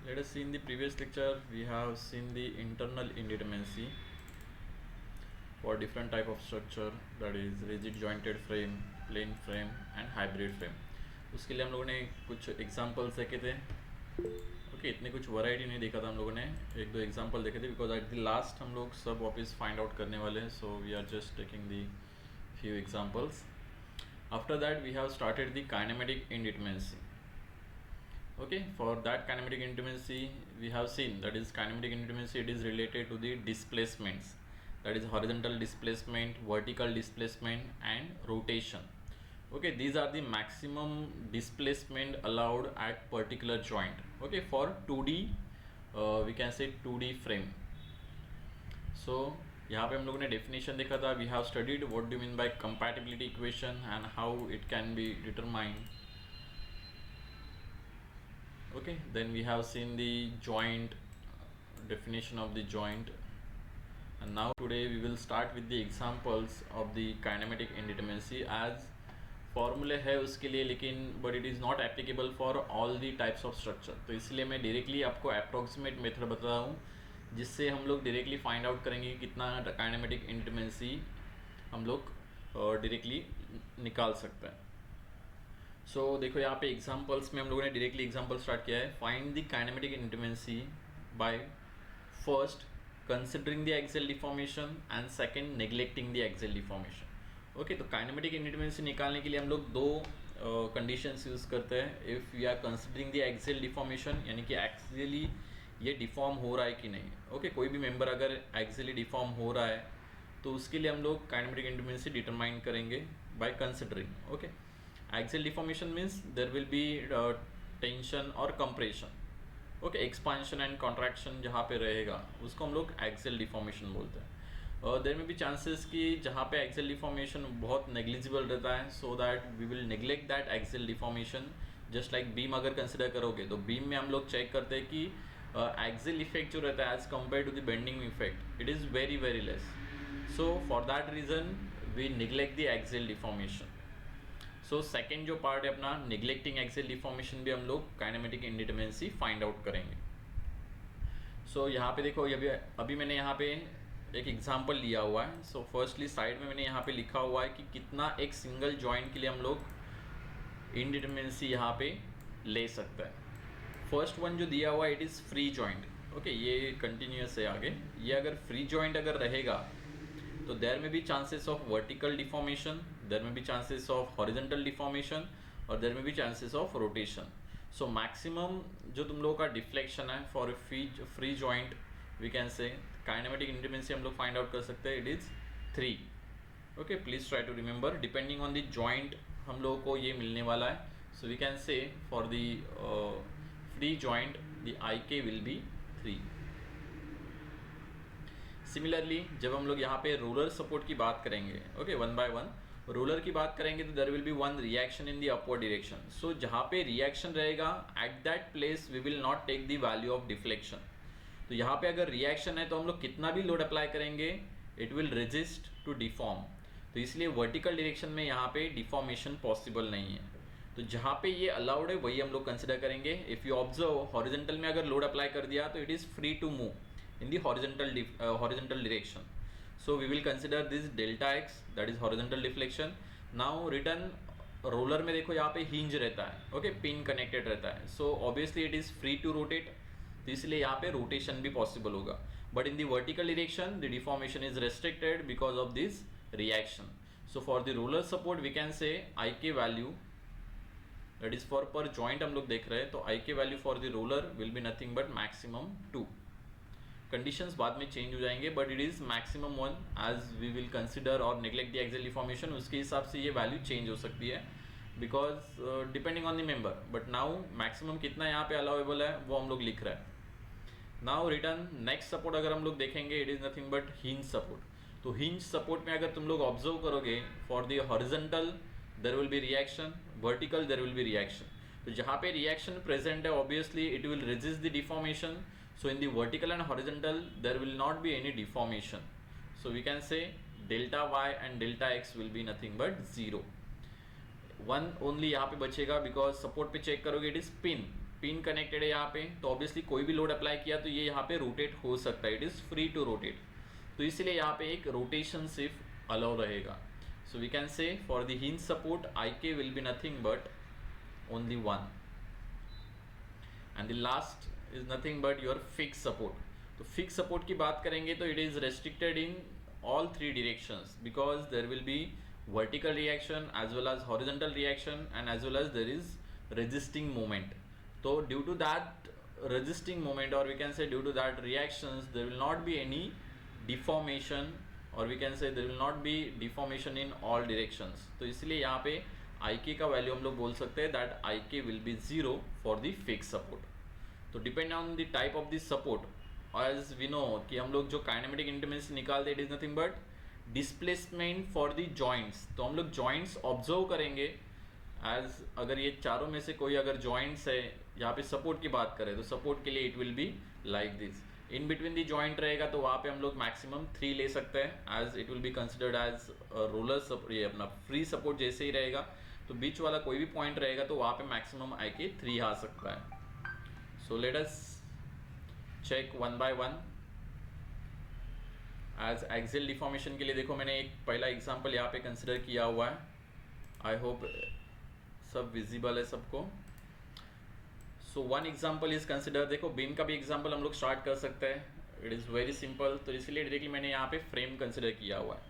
Let us see, in the previous lecture we have seen the internal indeterminacy for different type of structure, that is rigid jointed frame, plane frame and hybrid frame. उसके लिए हम लोगों ने कुछ examples देखे थे. Okay, इतने कुछ वैरायटी नहीं देखा था हम लोगों ने, एक दो एग्जांपल देखे थे बिकॉज एट द लास्ट हम लोग सब वापस फाइंड आउट करने वाले हैं. So we are just taking the few examples. After that we have started the kinematic indeterminacy. Okay, for that kinematic indeterminacy we have seen, that is kinematic indeterminacy, it is related to the displacements, that is horizontal displacement, vertical displacement and rotation. Okay, these are the maximum displacement allowed at particular joint. Okay, for 2D we can say 2D frame. So यहाँ पे हम लोगों ने definition देखा था. We have studied what do mean by compatibility equation and how it can be determined. Okay, then we have seen the joint, definition of the joint, and now today we will start with the examples of the kinematic indeterminacy. as फॉर्मूले है उसके लिए, लेकिन but it is not applicable for all the types of structure. तो इसलिए मैं directly आपको approximate method बता रहा हूँ, जिससे हम लोग डायरेक्टली फाइंड आउट करेंगे कितना काइनेमेटिक इंडिटरमिनेसी हम लोग डायरेक्टली निकाल सकते हैं. सो देखो यहाँ पे एग्जांपल्स में हम लोगों ने डायरेक्टली एग्जांपल स्टार्ट किया है. Find the kinematic indeterminacy by first considering the axial deformation and second neglecting the axial deformation. Okay, तो काइनेमेटिक इंडिटरमिनेसी निकालने के लिए हम लोग दो कंडीशंस यूज़ करते हैं. If we are considering the axial deformation, यानी कि एक्सियली ये डिफॉर्म हो रहा है कि नहीं. ओके, कोई भी मेंबर अगर एक्सियली डिफॉर्म हो रहा है तो उसके लिए हम लोग काइनेमेटिक इंडिटरमिनेसी डिटरमाइन करेंगे by considering. Okay, axial deformation means there will be tension और compression. Okay, expansion and contraction जहाँ पे रहेगा उसको हम लोग एक्सियल डिफॉर्मेशन बोलते हैं. देयर में भी चांसेस कि जहाँ पे एक्सियल डिफॉर्मेशन बहुत नेग्लिजिबल रहता है, so that we will neglect that axial deformation. Just like beam अगर कंसिडर करोगे तो बीम में हम लोग चेक करते हैं कि एक्सियल इफेक्ट जो रहता है as compare to the bending effect, it is very very less. So for that reason we neglect the axial deformation. So second जो पार्ट है अपना, निगलेक्टिंग एक्सियल डिफॉर्मेशन, भी हम लोग काइनेमेटिक इंडिटरमिनेसी फाइंड आउट करेंगे. सो यहाँ पे देखो, अभी मैंने यहाँ पे एक एग्जाम्पल लिया हुआ है. सो फर्स्टली साइड में मैंने यहाँ पे लिखा हुआ है कि कितना एक सिंगल जॉइंट के लिए हम लोग इंडिटरमिनेसी यहाँ पे ले सकते हैं. फर्स्ट वन जो दिया हुआ है, it is free joint. Okay, ये कंटिन्यूस है आगे. ये अगर फ्री जॉइंट अगर रहेगा तो देयर में भी chances of vertical deformation, there में भी चांसेस ऑफ हॉरिजॉन्टल डिफॉर्मेशन और देयर में भी chances of rotation. So maximum जो तुम लोगों का डिफ्लेक्शन है for free joint, we can say kinematic indeterminacy हम लोग फाइंड आउट कर सकते हैं, it is 3. Okay, please try to remember, depending on the joint हम लोगों को ये मिलने वाला है. So we can say for the free joint the IK will be 3. Similarly जब हम लोग यहाँ पे रोलर सपोर्ट की बात करेंगे, okay, one by one roller की बात करेंगे, तो there will be one reaction in the upward direction. So जहाँ पे रिएक्शन रहेगा at that place we will not take the value of deflection. तो यहाँ पे अगर रिएक्शन है तो हम लोग कितना भी लोड अप्लाई करेंगे it will resist to deform. तो इसलिए वर्टिकल डायरेक्शन में यहाँ पे डिफॉर्मेशन पॉसिबल नहीं है. तो जहाँ पे ये अलाउड है वही हम लोग कंसिडर करेंगे. इफ़ यू ऑब्जर्व, हॉरिजॉन्टल में अगर लोड अप्लाई कर दिया तो it is free to move in the horizontal direction. So we will consider this delta x, that is horizontal deflection. Now return roller में देखो यहाँ पे हिंज रहता है, ओके, पिन कनेक्टेड रहता है. So obviously it is free to rotate, तो इसलिए यहाँ पे रोटेशन भी पॉसिबल होगा. But in the vertical direction the deformation is restricted because of this reaction. So for the roller support we can say IK value, that is for per joint हम लोग देख रहे हैं, तो IK value for the roller will be nothing but maximum 2. Conditions बाद में change हो जाएंगे but it is maximum 1 as we will consider और नेग्लेक्ट द एक्सियल डिफॉर्मेशन. उसके हिसाब से ये वैल्यू चेंज हो सकती है because depending on the member. But now maximum कितना यहाँ पे अलाउेबल है वो हम लोग लिख रहे हैं. नाउ रिटर्न नेक्स्ट सपोर्ट अगर हम लोग देखेंगे, it is nothing but hinge support. तो हिंज सपोर्ट में अगर तुम लोग ऑब्जर्व करोगे, for the horizontal there will be reaction, vertical there will be reaction. तो जहाँ पे reaction present है obviously it will resist the deformation. So in the vertical and horizontal there will not be any deformation. So we can say delta y and delta x will be nothing but 0. 1 only यहाँ पे बचेगा because support पे check करोगे it is pin. Pin connected है यहाँ पे, तो obviously कोई भी लोड अप्लाई किया तो ये यहाँ पे रोटेट हो सकता है, it is free to rotate, तो इसलिए यहाँ पे एक रोटेशन सिर्फ अलाउ रहेगा. So we can say for the hinge support I K will be nothing but only one, and the last is nothing but your fix support. तो fix support की बात करेंगे तो it is restricted in all three directions because there will be vertical reaction as well as horizontal reaction and as well as there is resisting moment. So due to that resisting moment, or we can say due to that reactions, there will not be any deformation, or we can say there will not be deformation in all directions. तो इसलिए यहाँ पे IK का value हम लोग बोल सकते हैं that IK will be 0 for the fixed support. तो depend on the type of the support, as we know कि हम लोग जो काइनेमेटिक इंटीमेसी निकालते हैं, it is nothing but displacement for the joints. तो हम लोग जॉइंट्स ऑब्जर्व करेंगे एज अगर ये चारों में से कोई अगर जॉइंट्स है, यहाँ पे सपोर्ट की बात करें तो सपोर्ट के लिए it will be like this. In between the joint रहेगा तो वहाँ पे हम लोग मैक्सिमम 3 ले सकते हैं as it will be considered as roller support, ये अपना फ्री सपोर्ट जैसे ही रहेगा. तो बीच वाला कोई भी पॉइंट रहेगा तो वहाँ पे मैक्सिमम IK 3 आ सकता है. So let us check one by one. As axial deformation के लिए देखो मैंने एक पहला एग्जांपल यहाँ पे कंसिडर किया हुआ है. आई होप सब विजिबल है सबको. So one example is consider. देखो बीम का भी एग्जांपल हम लोग स्टार्ट कर सकते हैं, इट इज़ वेरी सिंपल. तो इसलिए डायरेक्टली मैंने यहाँ पे फ्रेम कंसिडर किया हुआ है.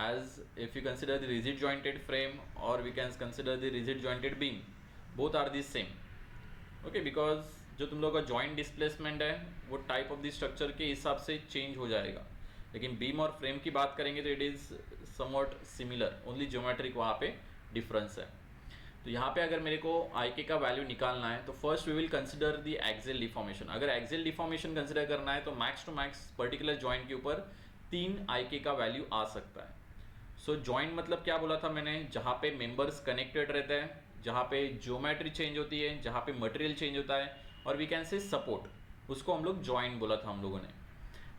As if you consider the rigid jointed frame और we can consider the rigid jointed beam, both are the same. Okay, because जो तुम लोग का जॉइंट डिस्प्लेसमेंट है वो टाइप ऑफ द स्ट्रक्चर के हिसाब से चेंज हो जाएगा. लेकिन बीम और फ्रेम की बात करेंगे तो it is somewhat similar, only geometric वहाँ पे डिफरेंस है. तो यहाँ पे अगर मेरे को IK का वैल्यू निकालना है तो first we will consider the axial deformation. अगर एक्सियल डिफॉर्मेशन कंसिडर करना है तो max to max particular joint के ऊपर 3 IK का वैल्यू आ सकता है. सो जॉइंट मतलब क्या बोला था मैंने, जहाँ पे मेंबर्स कनेक्टेड रहते हैं, जहाँ पे ज्योमेट्री चेंज होती है, जहाँ पे मटेरियल चेंज होता है, और वी कैन से सपोर्ट, उसको हम लोग जॉइंट बोला था हम लोगों ने.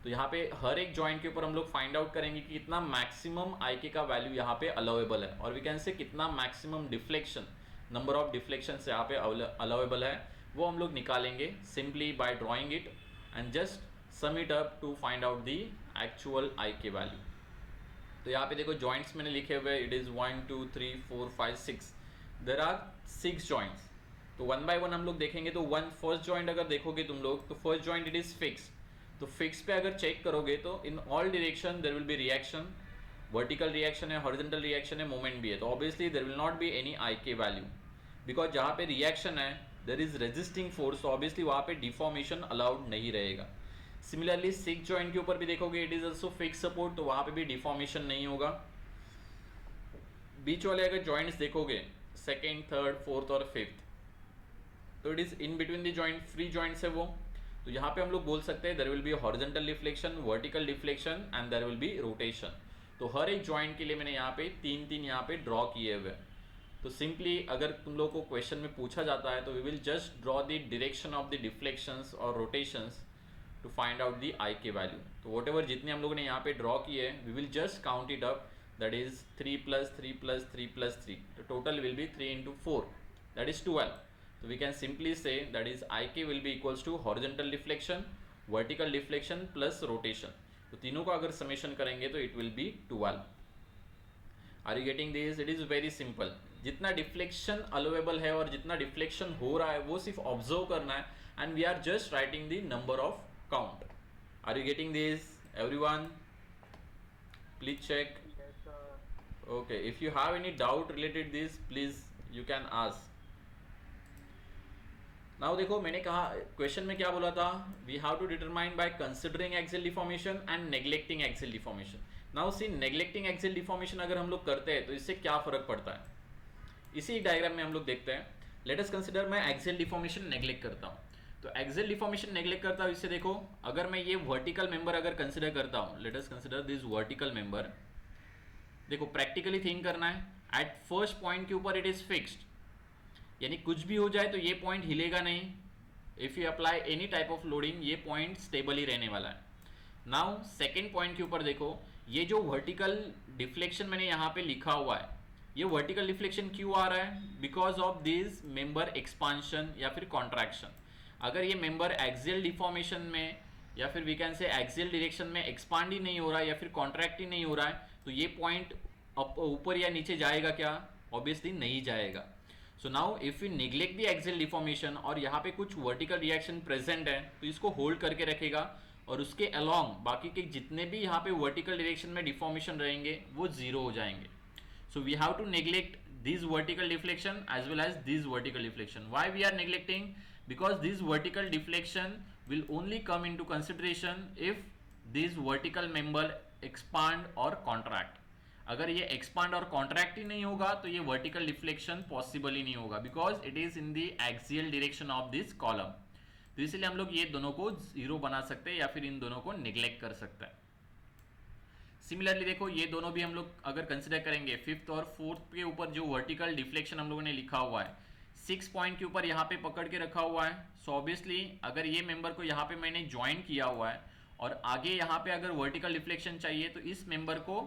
तो यहाँ पे हर एक जॉइंट के ऊपर हम लोग फाइंड आउट करेंगे कि कितना मैक्सिमम IK का वैल्यू यहाँ पे अलाउेबल है, और वी कैन से कितना maximum deflection, number of deflection से यहाँ पे अलाउेबल है, वो हम लोग निकालेंगे simply by drawing it and just sum it up to find out the actual IK value. तो यहाँ पे देखो जॉइंट्स मैंने लिखे हुए, इट इज़ 1 2 3 4 5 6, देर आर 6 जॉइंट्स. तो वन बाय वन हम लोग देखेंगे. तो फर्स्ट जॉइंट अगर देखोगे तुम लोग तो first joint it is fix. तो फिक्स पे अगर चेक करोगे तो in all direction there will be reaction, vertical reaction है, हॉरिजॉन्टल रिएक्शन है, मोमेंट भी है. तो obviously there will not be any IK value, because जहाँ पे रिएक्शन है देयर इज रेजिस्टिंग फोर्स, तो ऑब्वियसली वहाँ पे डिफॉर्मेशन अलाउड नहीं रहेगा. सिमिलरली 6 जॉइंट के ऊपर भी देखोगे it is also fix support, तो वहाँ पे भी डिफॉर्मेशन नहीं होगा. बीच वाले अगर जॉइंट्स देखोगे सेकेंड, थर्ड, फोर्थ और फिफ्थ, तो it is in between the joint, free joints है वो. तो यहाँ पे हम लोग बोल सकते हैं there will be horizontal deflection, vertical deflection and there will be rotation. तो हर एक जॉइंट के लिए मैंने यहाँ पे 3 यहाँ पे ड्रॉ किए हुए. तो सिंपली अगर तुम लोग को क्वेश्चन में पूछा जाता है तो we will just draw the direction of the deflections और rotations to find out the IK value. तो वॉट एवर जितने हम लोगों ने यहाँ पे ड्रॉ किए हैं we will just count it up, that is 3 + 3 + 3 + 3. तो total will be 3 × 4, that is 12. So we can simply say that is IK will be equals to horizontal deflection, vertical deflection plus rotation. तो तीनों का अगर summation करेंगे तो it will be 12. Are you getting this? It is very simple. जितना deflection allowable है और जितना डिफ्लेक्शन हो रहा है वो सिर्फ ऑब्जर्व करना है, and we are just writing the number of count. Are you getting this, everyone? Please check. Yes, sir. Okay, if you have any doubt related this, please you can ask. Now देखो मैंने कहा question में क्या बोला था, we have to determine by considering axial deformation and neglecting axial deformation. Now see neglecting axial deformation अगर हम लोग करते हैं तो इससे क्या फर्क पड़ता है, इसी डायग्राम में हम लोग देखते हैं. लेट अस कंसिडर मैं एक्सियल डिफॉर्मेशन नेग्लेक्ट करता हूँ. तो एक्सियल डिफॉर्मेशन नेग्लेक्ट करता हूँ, इससे देखो अगर मैं ये वर्टिकल मेंबर अगर कंसिडर करता हूँ, late us consider this vertical member. देखो प्रैक्टिकली थिंक करना है, एट फर्स्ट पॉइंट के ऊपर इट इज फिक्स्ड, यानी कुछ भी हो जाए तो ये पॉइंट हिलेगा नहीं. If you apply any type of loading ये पॉइंट स्टेबल ही रहने वाला है. नाउ सेकेंड पॉइंट के ऊपर देखो, ये जो वर्टिकल डिफ्लेक्शन मैंने यहाँ पे लिखा हुआ है, ये वर्टिकल डिफ्लेक्शन क्यों आ रहा है, because of this member expansion या फिर कॉन्ट्रैक्शन. अगर ये मेंबर एक्सियल डिफॉर्मेशन में या फिर we can say axial direction में एक्सपांड ही नहीं हो रहा है या फिर कॉन्ट्रैक्ट ही नहीं हो रहा है, तो ये पॉइंट ऊपर या नीचे जाएगा क्या? ऑब्वियसली नहीं जाएगा. सो now if you neglect the axial deformation और यहाँ पे कुछ वर्टिकल रिएक्शन प्रेजेंट है, तो इसको होल्ड करके रखेगा और उसके अलोंग बाकी के जितने भी यहाँ पे वर्टिकल डायरेक्शन में डिफॉर्मेशन रहेंगे वो जीरो हो जाएंगे. So we have to neglect this vertical deflection as well as this vertical deflection. Why we are neglecting? Because this vertical deflection will only come into consideration if this vertical member expand or contract. अगर ये expand और contract ही नहीं होगा तो ये vertical deflection possible ही नहीं होगा, because it is in the axial direction of this column. तो इसलिए हम लोग ये दोनों को जीरो बना सकते हैं या फिर इन दोनों को neglect कर सकते हैं. सिमिलरली देखो ये दोनों भी हम लोग अगर कंसिडर करेंगे, फिफ्थ और फोर्थ के ऊपर जो वर्टिकल डिफ्लेक्शन हम लोगों ने लिखा हुआ है 6 पॉइंट के ऊपर यहाँ पे पकड़ के रखा हुआ है. सो ऑब्वियसली अगर ये मेंबर को यहाँ पे मैंने ज्वाइन किया हुआ है और आगे यहाँ पे अगर वर्टिकल डिफ्लेक्शन चाहिए तो इस मेंबर को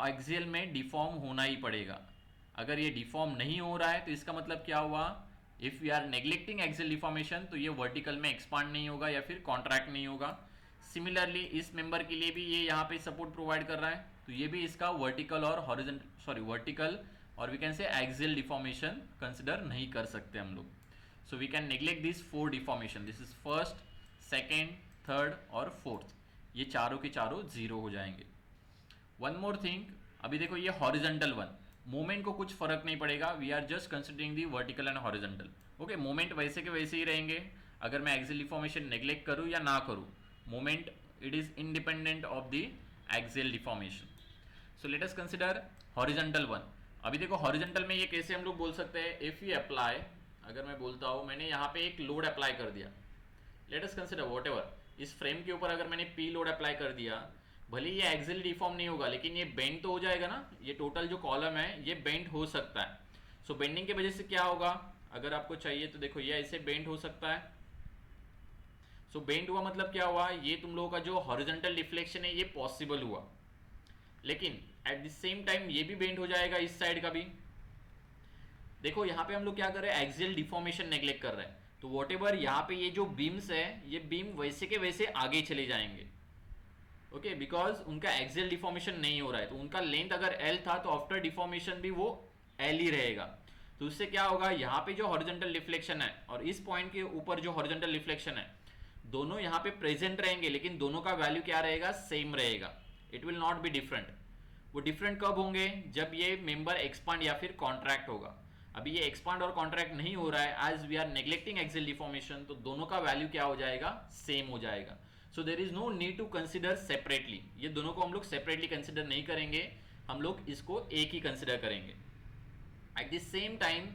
एक्सियल में डिफॉर्म होना ही पड़ेगा. अगर ये डिफॉर्म नहीं हो रहा है तो इसका मतलब क्या हुआ? If we are neglecting axial deformation तो ये वर्टिकल में एक्सपांड नहीं होगा या फिर कॉन्ट्रैक्ट नहीं होगा. सिमिलरली इस मेंबर के लिए भी ये यहाँ पे सपोर्ट प्रोवाइड कर रहा है तो ये भी इसका वर्टिकल और वर्टिकल और we can say axial deformation consider नहीं कर सकते हम लोग. So we can neglect this 4 deformation. This is first, second, third और फोर्थ. ये चारों के चारों जीरो हो जाएंगे. वन मोर थिंग, अभी देखो ये हॉरिजेंटल वन, मोमेंट को कुछ फर्क नहीं पड़ेगा. We are just considering the vertical and horizontal. Okay, moment वैसे के वैसे ही रहेंगे अगर मैं एक्सियल डिफॉर्मेशन नेग्लेक्ट करूँ या ना करूँ. Moment it is independent of the axial deformation. So let us consider horizontal one. अभी देखो horizontal में ये कैसे हम लोग बोल सकते हैं, if we apply, अगर मैं बोलता हूँ मैंने यहाँ पे एक लोड अप्लाई कर दिया, let us consider whatever, इस फ्रेम के ऊपर अगर मैंने P लोड अप्लाई कर दिया, भले ये एक्सियल डिफॉर्म नहीं होगा लेकिन ये बेंड तो हो जाएगा ना. ये टोटल जो कॉलम है ये बेंड हो सकता है. सो बेंडिंग की वजह से क्या होगा, अगर आपको चाहिए तो देखो ये ऐसे बेंड हो सकता है. सो बेंड हुआ मतलब क्या हुआ, ये तुम लोगों का जो हॉरिजॉन्टल डिफ्लेक्शन है ये पॉसिबल हुआ, लेकिन एट द सेम टाइम ये भी बेंड हो जाएगा इस साइड का भी. देखो यहाँ पे हम लोग क्या कर रहे हैं, एक्सियल डिफॉर्मेशन नेग्लेक्ट कर रहे हैं. तो वॉट एवर यहाँ पे ये जो बीम्स है ये बीम वैसे के वैसे आगे चले जाएंगे. ओके, बिकॉज उनका एक्सियल डिफॉर्मेशन नहीं हो रहा है. तो उनका लेंथ अगर एल था तो आफ्टर डिफॉर्मेशन भी वो एल ही रहेगा. तो उससे क्या होगा, यहाँ पे जो हॉरिजॉन्टल डिफ्लेक्शन है और इस पॉइंट के ऊपर जो हॉरिजॉन्टल डिफ्लेक्शन है दोनों यहाँ पे प्रेजेंट रहेंगे, लेकिन दोनों का वैल्यू क्या रहेगा, सेम रहेगा. It will not be different. वो डिफरेंट कब होंगे, जब ये मेंबर एक्सपांड या फिर कॉन्ट्रैक्ट होगा. अभी ये एक्सपांड और कॉन्ट्रैक्ट नहीं हो रहा है, as we are neglecting axial deformation, तो दोनों का वैल्यू क्या हो जाएगा, सेम हो जाएगा. So there is no need to consider separately. ये दोनों को हम लोग सेपरेटली कंसिडर नहीं करेंगे, हम लोग इसको एक ही कंसिडर करेंगे. At the same time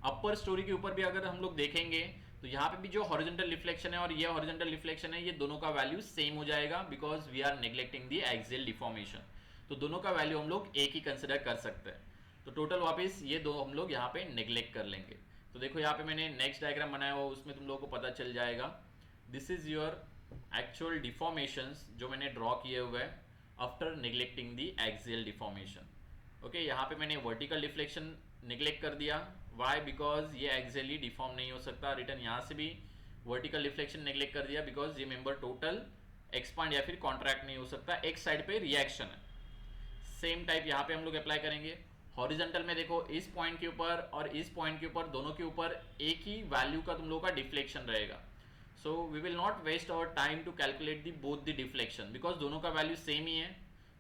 upper story के ऊपर भी अगर हम लोग देखेंगे तो यहाँ पे भी जो हॉरिजॉन्टल रिफ्लेक्शन है और ये हॉरिजॉन्टल रिफ्लेक्शन है, ये दोनों का वैल्यू सेम हो जाएगा, because we are neglecting the axial deformation. तो दोनों का वैल्यू हम लोग एक ही कंसिडर कर सकते हैं. तो टोटल वापस ये दो हम लोग यहाँ पे नेग्लेक्ट कर लेंगे. तो देखो यहाँ पे मैंने नेक्स्ट डायग्राम बनाया हुआ, उसमें तुम लोगों को पता चल जाएगा. This is your actual deformations जो मैंने ड्रॉ किए हुए हैं after neglecting the axial deformation. Okay, यहाँ पे मैंने वर्टिकल डिफ्लेक्शन नेग्लेक्ट कर दिया. वाई, बिकॉज ये एक्सियली डिफॉर्म नहीं हो सकता. रिटर्न यहाँ से भी वर्टिकल डिफ्लेक्शन नेग्लेक्ट कर दिया, बिकॉज ये मेंबर टोटल एक्सपांड या फिर कॉन्ट्रैक्ट नहीं हो सकता. एक साइड पे रिएक्शन है. सेम टाइप यहाँ पे हम लोग अप्लाई करेंगे. हॉरिजॉन्टल में देखो इस पॉइंट के ऊपर और इस पॉइंट के ऊपर दोनों के ऊपर एक ही वैल्यू का तुम लोगों का डिफ्लेक्शन रहेगा. So we will not waste our time to calculate the both the deflection, because दोनों का वैल्यू सेम ही है.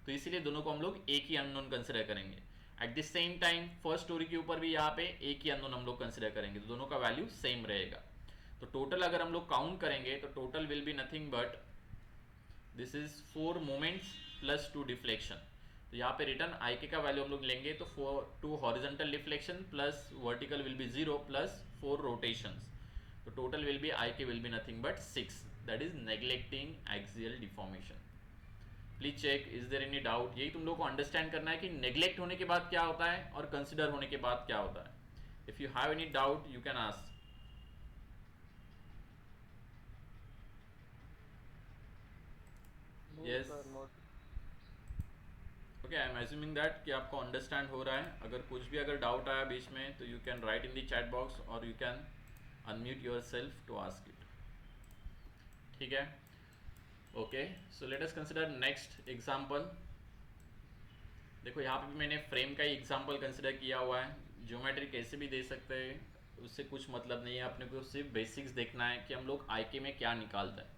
तो इसीलिए दोनों को हम लोग एक ही अननोन कंसिडर करेंगे. At the same time first story के ऊपर भी यहाँ पे एक ही अननोन हम लोग कंसिडर करेंगे, तो दोनों का वैल्यू सेम रहेगा. तो टोटल अगर हम लोग काउंट करेंगे तो total will be nothing but this is 4 moments plus 2 deflection. तो यहाँ पे रिटर्न आई के का वैल्यू हम लोग लेंगे तो 2 horizontal deflection plus vertical will be 0 plus 4 rotations. तो total will be I K will be nothing but 6. That is neglecting axial deformation. Please check, is there any doubt. यही तुम लोग को अंडरस्टैंड करना है कि नेग्लेक्ट होने के बाद क्या होता है और कंसिडर होने के बाद क्या होता है. If you have any doubt you can ask. Yes, okay, I am assuming that कि आपको अंडरस्टैंड हो रहा है. अगर कुछ भी अगर डाउट आया बीच में तो you can write in the chat box और you can unmute yourself to ask it. ठीक है। Okay, so let us consider next example. देखो यहाँ पे भी मैंने फ्रेम का ही एग्जांपल कंसिडर किया हुआ है। ज्योमेट्री कैसे भी दे सकते हैं, उससे कुछ मतलब नहीं है, अपने को सिर्फ बेसिक्स देखना है कि हम लोग आईके में क्या निकालते हैं।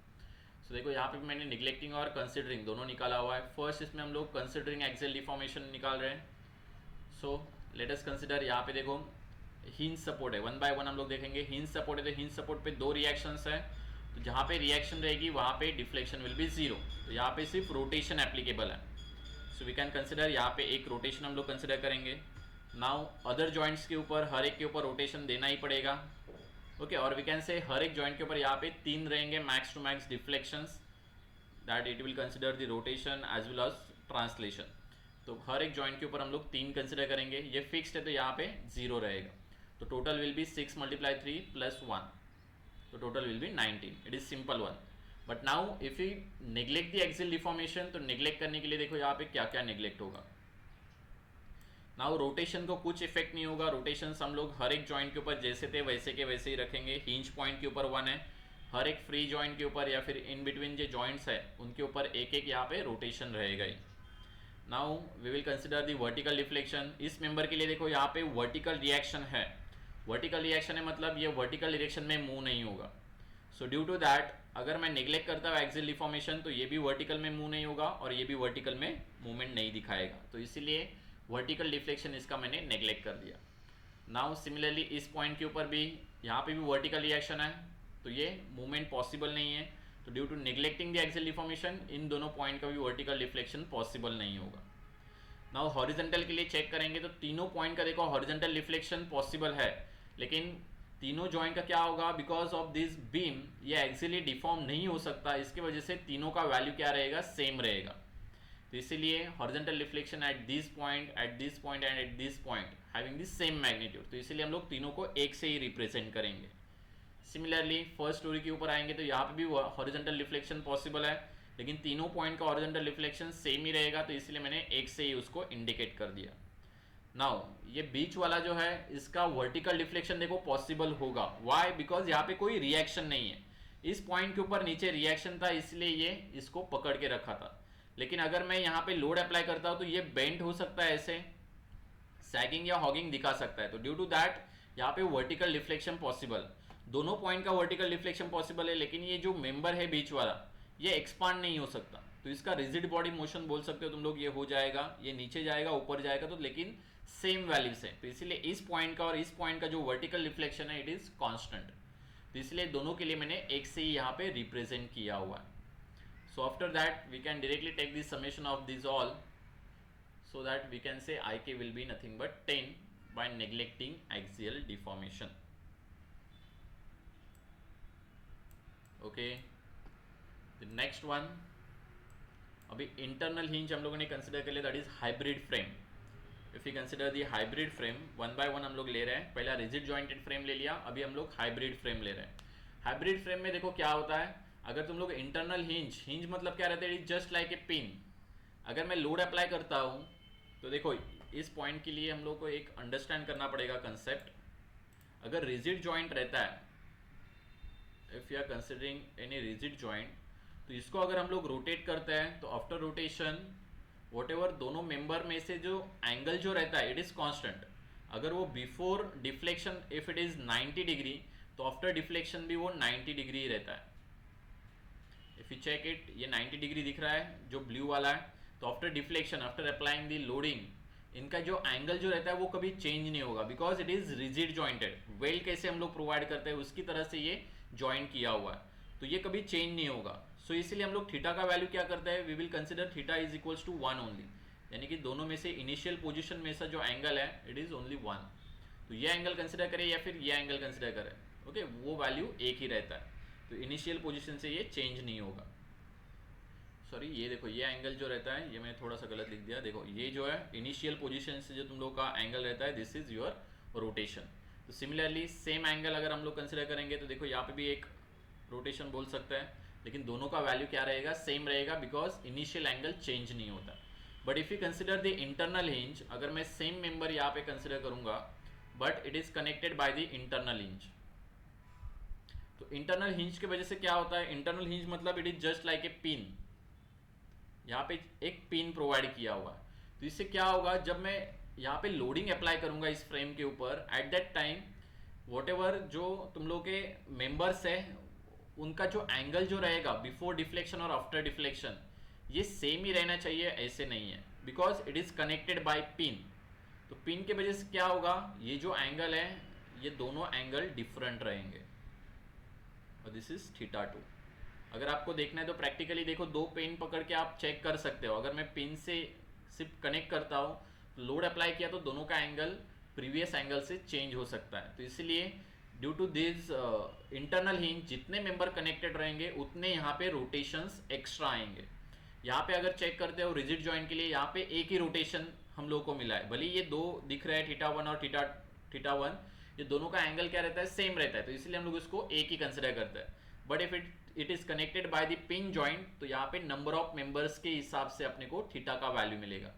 सो देखो यहाँ पे भी मैंने निगलेक्टिंग और कंसिडरिंग दोनों निकाला हुआ है। फर्स्ट इसमें हम लोग कंसिडरिंग एक्सियल डिफॉर्मेशन निकाल रहे हैं। सो लेट अस कंसिडर, यहाँ पे देखो हिंज सपोर्ट है, वन बाय वन हम लोग देखेंगे। हिंज सपोर्ट है तो हिंज सपोर्ट पे दो रिएक्शंस है, तो जहाँ पे रिएक्शन रहेगी वहाँ पे डिफ्लेक्शन विल बी जीरो। तो यहाँ पे सिर्फ रोटेशन एप्लीकेबल है। सो वी कैन कंसिडर, यहाँ पे एक रोटेशन हम लोग कंसिडर करेंगे। नाउ अदर जॉइंट्स के ऊपर हर एक के ऊपर रोटेशन देना ही पड़ेगा। ओके, और वी कैन से हर एक जॉइंट के ऊपर यहाँ पे 3 रहेंगे max to max deflections, that it will consider the rotation as well as translation. तो हर एक जॉइंट के ऊपर हम लोग 3 कंसिडर करेंगे। ये फिक्स्ड है तो यहाँ पे 0 रहेगा। तो टोटल विल बी 6 × 3 + 1, तो total will B 19। It is simple one. But now if you neglect the axial deformation, तो नेग्लेक्ट करने के लिए देखो यहाँ पे क्या क्या नेग्लेक्ट होगा। नाउ रोटेशन को कुछ इफेक्ट नहीं होगा। रोटेशन हम लोग हर एक जॉइंट के ऊपर जैसे थे वैसे के वैसे ही रखेंगे। हिंज पॉइंट के ऊपर 1 है, हर एक फ्री जॉइंट के ऊपर या फिर इन बिटवीन जो जॉइंट्स है उनके ऊपर एक एक यहाँ पे रोटेशन रहेगा ही। Now we will consider the vertical deflection. इस मेंबर के लिए देखो यहाँ पे वर्टिकल रिएक्शन है। वर्टिकल रिएक्शन है मतलब ये वर्टिकल डायरेक्शन में मूव नहीं होगा। सो ड्यू टू दैट अगर मैं नेग्लेक्ट करता हूँ एक्सियल डिफॉर्मेशन, तो ये भी वर्टिकल में मूव नहीं होगा और ये भी वर्टिकल में मूवमेंट नहीं दिखाएगा। तो इसीलिए वर्टिकल डिफ्लेक्शन इसका मैंने नेग्लेक्ट कर दिया। नाउ सिमिलरली इस पॉइंट के ऊपर भी यहाँ पे भी वर्टिकल रिएक्शन है, तो ये मूवमेंट पॉसिबल नहीं है। तो due to neglecting the axial deformation in दोनों पॉइंट का भी वर्टिकल डिफ्लेक्शन पॉसिबल नहीं होगा। नाउ हॉरिजॉन्टल के लिए चेक करेंगे तो तीनों पॉइंट का देखो हॉरिजॉन्टल डिफ्लेक्शन पॉसिबल है, लेकिन तीनों जॉइंट का क्या होगा, बिकॉज ऑफ दिस बीम ये एक्सियली डिफॉर्म नहीं हो सकता। इसकी वजह से तीनों का वैल्यू क्या रहेगा, सेम रहेगा। तो इसीलिए horizontal deflection at this point, eight this point and eight this point having this same magnitude, तो इसीलिए हम लोग तीनों को एक से ही रिप्रेजेंट करेंगे। सिमिलरली फर्स्ट स्टोरी के ऊपर आएंगे तो यहाँ पे भी हॉरिजॉन्टल डिफ्लेक्शन पॉसिबल है, लेकिन तीनों पॉइंट का हॉरिजॉन्टल डिफ्लेक्शन सेम ही रहेगा, तो इसलिए मैंने एक से ही उसको इंडिकेट कर दिया। नाउ ये बीच वाला जो है इसका वर्टिकल डिफ्लेक्शन देखो पॉसिबल होगा। व्हाई? बिकॉज यहाँ पे कोई रिएक्शन नहीं है। इस पॉइंट के ऊपर नीचे रिएक्शन था इसलिए ये इसको पकड़ के रखा था। लेकिन अगर मैं यहाँ पे लोड अप्लाई करता हूँ तो ये बेंड हो सकता है, ऐसे सैगिंग या हॉगिंग दिखा सकता है। तो ड्यू टू दैट यहाँ पे वर्टिकल डिफ्लेक्शन पॉसिबल, दोनों पॉइंट का वर्टिकल डिफ्लेक्शन पॉसिबल है, लेकिन ये जो मेंबर है बीच वाला ये एक्सपांड नहीं हो सकता। तो इसका रिजिड बॉडी मोशन बोल सकते हो तुम लोग। ये हो जाएगा, ये नीचे जाएगा ऊपर जाएगा, तो लेकिन सेम वैल्यू से। तो इसलिए इस पॉइंट का और इस पॉइंट का जो वर्टिकल डिफ्लेक्शन है इट इज कांस्टेंट। तो इसलिए दोनों के लिए मैंने एक से ही यहाँ पे रिप्रेजेंट किया हुआ है। So after that we can directly take this summation of this all, so that we can say IK will be nothing but 10 by neglecting axial deformation. Okay, the next one, अभी internal hinge हम लोगों ने consider कर लिया, that is hybrid frame. If we consider the hybrid frame, one by one हम लोग ले रहे हैं। पहला rigid jointed frame ले लिया, अभी हम लोग hybrid frame ले रहे हैं। hybrid frame में देखो क्या होता है, अगर तुम लोग internal hinge मतलब क्या रहता है, it is just like a pin। अगर मैं लोड अप्लाई करता हूँ तो देखो इस पॉइंट के लिए हम लोग को एक अंडरस्टैंड करना पड़ेगा कंसेप्ट। अगर रिजिड जॉइंट रहता है, if you are considering any rigid joint, तो इसको अगर हम लोग रोटेट करते हैं तो आफ्टर रोटेशन वॉट एवर दोनों मेंबर में से जो एंगल जो रहता है इट इज कांस्टेंट। अगर वो before deflection if it is 90 degree, तो आफ्टर डिफ्लेक्शन भी वो 90 डिग्री ही रहता है। इफ यू चेक इट, ये 90 डिग्री दिख रहा है जो ब्लू वाला है, तो आफ्टर डिफ्लेक्शन आफ्टर अप्लाइंग दी लोडिंग इनका जो एंगल जो रहता है वो कभी चेंज नहीं होगा, because it is rigid jointed. Weld कैसे हम लोग प्रोवाइड करते हैं उसकी तरह से ये जॉइंट किया हुआ है, तो ये कभी चेंज नहीं होगा। सो इसीलिए हम लोग थीटा का वैल्यू क्या करते हैं, we will consider theta is equals to 1 only, यानी कि दोनों में से इनिशियल पोजिशन में से जो एंगल है इट इज ओनली 1। तो ये एंगल कंसिडर करें या फिर ये एंगल कंसिडर करें, ओके, वो वैल्यू एक ही रहता है। तो इनिशियल पोजिशन से ये चेंज नहीं होगा। सॉरी, ये देखो ये एंगल जो रहता है, ये मैंने थोड़ा सा गलत लिख दिया। देखो ये जो है इनिशियल पोजीशन से जो तुम लोग का एंगल रहता है दिस इज योर रोटेशन। तो सिमिलरली सेम एंगल अगर हम लोग कंसिडर करेंगे तो देखो यहाँ पे भी एक रोटेशन बोल सकते हैं, लेकिन दोनों का वैल्यू क्या रहेगा, सेम रहेगा, बिकॉज इनिशियल एंगल चेंज नहीं होता। But if you consider the internal hinge, अगर मैं सेम मेंबर यहाँ पे कंसिडर करूंगा but it is connected by the internal hinge, तो इंटरनल हिंज की वजह से क्या होता है, इंटरनल हिंज मतलब it is just like a pin, यहाँ पे एक पिन प्रोवाइड किया हुआ है। तो इससे क्या होगा, जब मैं यहाँ पे लोडिंग अप्लाई करूंगा इस फ्रेम के ऊपर, eight that time what ever जो तुम लोग के मेंबर्स है उनका जो एंगल जो रहेगा बिफोर डिफ्लेक्शन और आफ्टर डिफ्लेक्शन ये सेम ही रहना चाहिए, ऐसे नहीं है, because it is connected by pin. तो पिन की वजह से क्या होगा, ये जो एंगल है ये दोनों एंगल डिफरेंट रहेंगे, और दिस इज θ2। अगर आपको देखना है तो प्रैक्टिकली देखो, दो पेन पकड़ के आप चेक कर सकते हो। अगर मैं पिन से सिर्फ कनेक्ट करता हूँ, लोड अप्लाई किया तो दोनों का एंगल प्रीवियस एंगल से चेंज हो सकता है। तो इसलिए due to this internal hinge जितने मेंबर कनेक्टेड रहेंगे उतने यहाँ पे रोटेशंस एक्स्ट्रा आएंगे। यहाँ पे अगर चेक करते हो रिजिड जॉइंट के लिए, यहाँ पे एक ही रोटेशन हम लोग को मिला है, भले ये दो दिख रहे हैं θ1 और θ1, ये दोनों का एंगल क्या रहता है, सेम रहता है, तो इसलिए हम लोग इसको एक ही कंसिडर करते हैं। But if it is connected by the pin joint, तो यहाँ पे नंबर ऑफ मेंबर्स के हिसाब से अपने को थीटा का वैल्यू मिलेगा,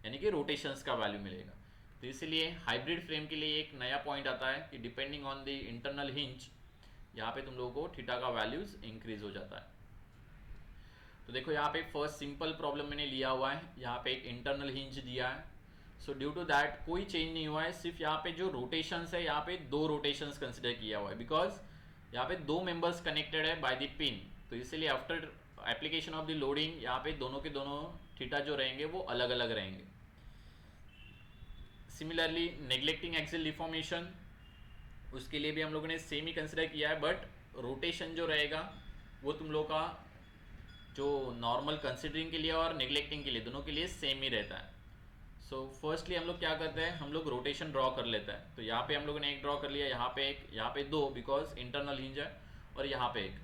यानी कि रोटेशंस का वैल्यू मिलेगा। तो इसलिए हाइब्रिड फ्रेम के लिए एक नया पॉइंट आता है कि depending on the internal hinge यहाँ पे तुम लोगों को थीटा का वैल्यूज इंक्रीज हो जाता है। तो देखो यहाँ पे फर्स्ट सिंपल प्रॉब्लम मैंने लिया हुआ है, यहाँ पे एक इंटरनल हिंज दिया है। सो ड्यू टू दैट कोई चेंज नहीं हुआ है, सिर्फ यहाँ पे जो रोटेशंस है यहाँ पे दो रोटेशंस कंसिडर किया हुआ है, बिकॉज यहाँ पे दो मेंबर्स कनेक्टेड है बाय द पिन। तो इसलिए after application of the loading यहाँ पे दोनों के दोनों थीटा जो रहेंगे वो अलग अलग रहेंगे। सिमिलरली नेग्लेक्टिंग एक्सियल डिफॉर्मेशन, उसके लिए भी हम लोगों ने सेम ही कंसिडर किया है, बट रोटेशन जो रहेगा वो तुम लोग का जो नॉर्मल कंसिडरिंग के लिए और नेग्लेक्टिंग के लिए दोनों के लिए सेम ही रहता है। सो फर्स्टली हम लोग क्या करते हैं, हम लोग रोटेशन ड्रॉ कर लेते हैं। तो यहाँ पे हम लोगों ने एक ड्रॉ कर लिया, यहाँ पे एक, यहाँ पे दो, बिकॉज इंटरनल हिंज है, और यहाँ पे एक।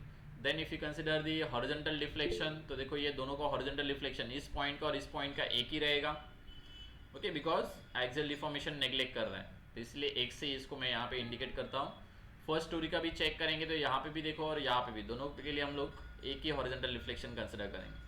Then if you consider the horizontal deflection, तो देखो ये दोनों का हॉरिजॉन्टल डिफ्लेक्शन इस पॉइंट का और इस पॉइंट का एक ही रहेगा, okay, because axial deformation neglect कर रहे हैं, तो इसलिए एक से इसको मैं यहाँ पे इंडिकेट करता हूँ। फर्स्ट स्टोरी का भी चेक करेंगे तो यहाँ पे भी देखो और यहाँ पे भी, दोनों के लिए हम लोग एक ही हॉरिजॉन्टल डिफ्लेक्शन कंसिडर करेंगे।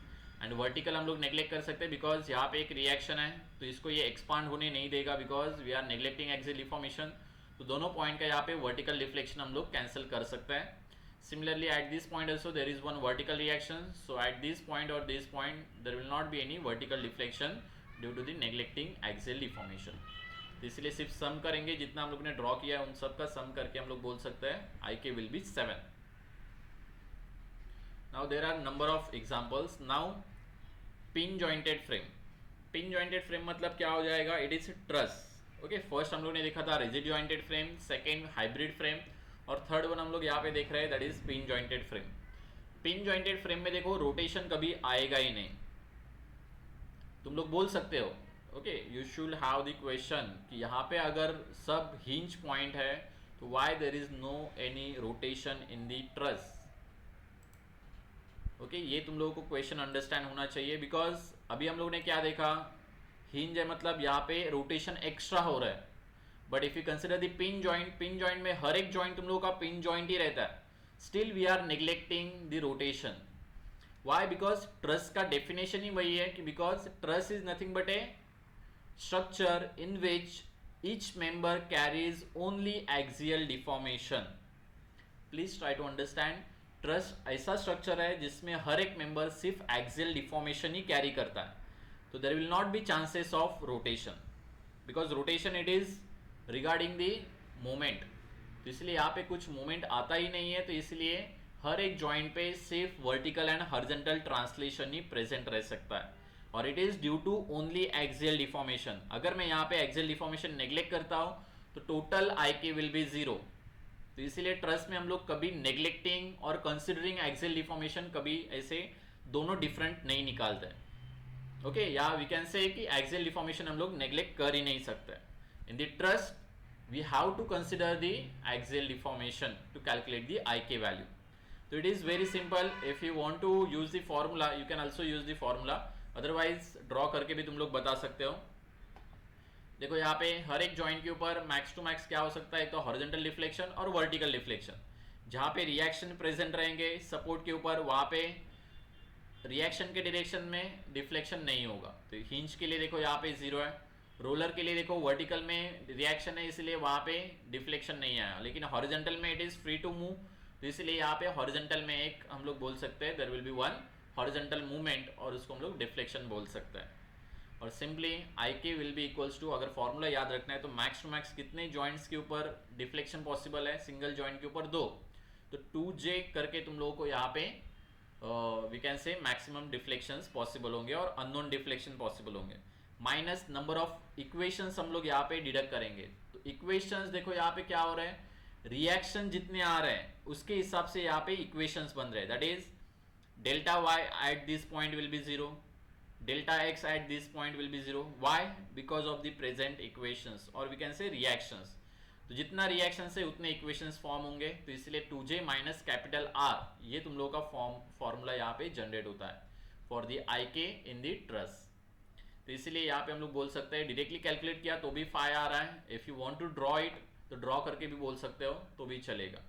एंड वर्टिकल हम लोग नेग्लेक्ट कर सकते हैं, बिकॉज यहाँ पे एक रिएक्शन है तो इसको ये एक्सपांड होने नहीं देगा, because we are neglecting axial deformation. तो दोनों पॉइंट का यहाँ पे वर्टिकल डिफ्लेक्शन हम लोग कैंसिल कर सकते हैं। Similarly at this point also there is one vertical reaction, so at this point और this point there will not be any vertical deflection due to the neglecting axial deformation. तो इसलिए सिर्फ सम करेंगे, जितना हम लोग ने ड्रॉ किया है उन सब का सम करके हम लोग बोल सकते हैं I K will be 7। Now there are number of examples. Now pin jointed frame, pin jointed frame मतलब क्या हो जाएगा, it is truss, okay. First हम लोग ने देखा था rigid jointed frame, second hybrid frame, और थर्ड वन हम लोग यहाँ पे देख रहे हैं that is pin jointed frame. Pin jointed frame में देखो रोटेशन कभी आएगा ही नहीं, तुम लोग बोल सकते हो, okay, you should have the question कि यहाँ पे अगर सब हिंज पॉइंट है तो why there is no any rotation in the truss, okay, ये तुम लोगों को क्वेश्चन अंडरस्टैंड होना चाहिए। बिकॉज अभी हम लोगों ने क्या देखा, हिंज है मतलब यहाँ पे रोटेशन एक्स्ट्रा हो रहा है, but if you consider the pin joint, pin joint में हर एक जॉइंट तुम लोगों का पिन जॉइंट ही रहता है, still we are neglecting the rotation. Why, because truss का डेफिनेशन ही वही है कि because truss is nothing but a structure in which each member carries only axial deformation. Please try to understand, truss ऐसा structure है जिसमें हर एक member सिर्फ एक्सियल डिफॉर्मेशन ही कैरी करता है, तो there will not be chances of rotation, because rotation it is regarding the moment. तो इसलिए यहाँ पे कुछ मोमेंट आता ही नहीं है, तो इसलिए हर एक जॉइंट पे सिर्फ वर्टिकल एंड हॉरिजॉन्टल ट्रांसलेशन ही प्रेजेंट रह सकता है, और it is due to only axial deformation. अगर मैं यहाँ पे एक्सियल डिफॉर्मेशन नेग्लेक्ट करता हूँ तो total I K will be 0। तो इसीलिए ट्रस में हम लोग कभी नेग्लेक्टिंग और कंसिडरिंग एक्सियल डिफॉर्मेशन कभी ऐसे दोनों डिफरेंट नहीं निकालते, ओके। या वी कैन से कि एक्सियल डिफॉर्मेशन हम लोग नेग्लेक्ट कर ही नहीं सकते। In the truss we have to consider the axial deformation to calculate the I K value. तो it is very simple, if you want to use the formula you can also use the formula, otherwise draw करके भी तुम लोग बता सकते हो। देखो यहाँ पे हर एक जॉइंट के ऊपर मैक्स टू मैक्स क्या हो सकता है, तो हॉरिजॉन्टल डिफ्लेक्शन और वर्टिकल डिफ्लेक्शन। जहाँ पे रिएक्शन प्रेजेंट रहेंगे सपोर्ट के ऊपर, वहाँ पे रिएक्शन के डायरेक्शन में डिफ्लेक्शन नहीं होगा। तो हिंज के लिए देखो यहाँ पे 0 है, रोलर के लिए देखो वर्टिकल में रिएक्शन है इसलिए वहाँ पे डिफ्लेक्शन नहीं आया, लेकिन हॉरिजॉन्टल में it is free to move, तो इसलिए यहाँ पे हॉरिजॉन्टल में एक हम लोग बोल सकते हैं there will be one horizontal movement, और उसको हम लोग डिफ्लेक्शन बोल सकते हैं। और simply I K will be equals to, अगर फॉर्मूला याद रखना है तो मैक्स टू मैक्स कितने जॉइंट्स के ऊपर डिफ्लेक्शन पॉसिबल है, सिंगल जॉइंट के ऊपर 2, तो 2j करके तुम लोगों को यहाँ पे we can say maximum deflections possible होंगे और अननोन डिफ्लेक्शन पॉसिबल होंगे, माइनस नंबर ऑफ इक्वेशंस हम लोग यहाँ पे डिडक्ट करेंगे। तो इक्वेशंस देखो यहाँ पे क्या हो रहा है, रिएक्शन जितने आ रहे हैं उसके हिसाब से यहाँ पे इक्वेशंस बन रहे हैं, that is delta y at this point will be 0, delta x at this point will be 0, why? Because of the present equations or we can say reactions। तो जितना रिएक्शंस है उतने इक्वेशंस फॉर्म होंगे, तो इसलिए 2j माइनस कैपिटल R ये तुम लोगों का फॉर्मूला यहाँ पे जनरेट होता है फॉर द आई के इन द ट्रस। तो इसलिए यहाँ पे हम लोग बोल सकते हैं डायरेक्टली कैलकुलेट किया तो भी फाई आ रहा है, if you want to draw it तो ड्रॉ करके भी बोल सकते हो तो भी चलेगा।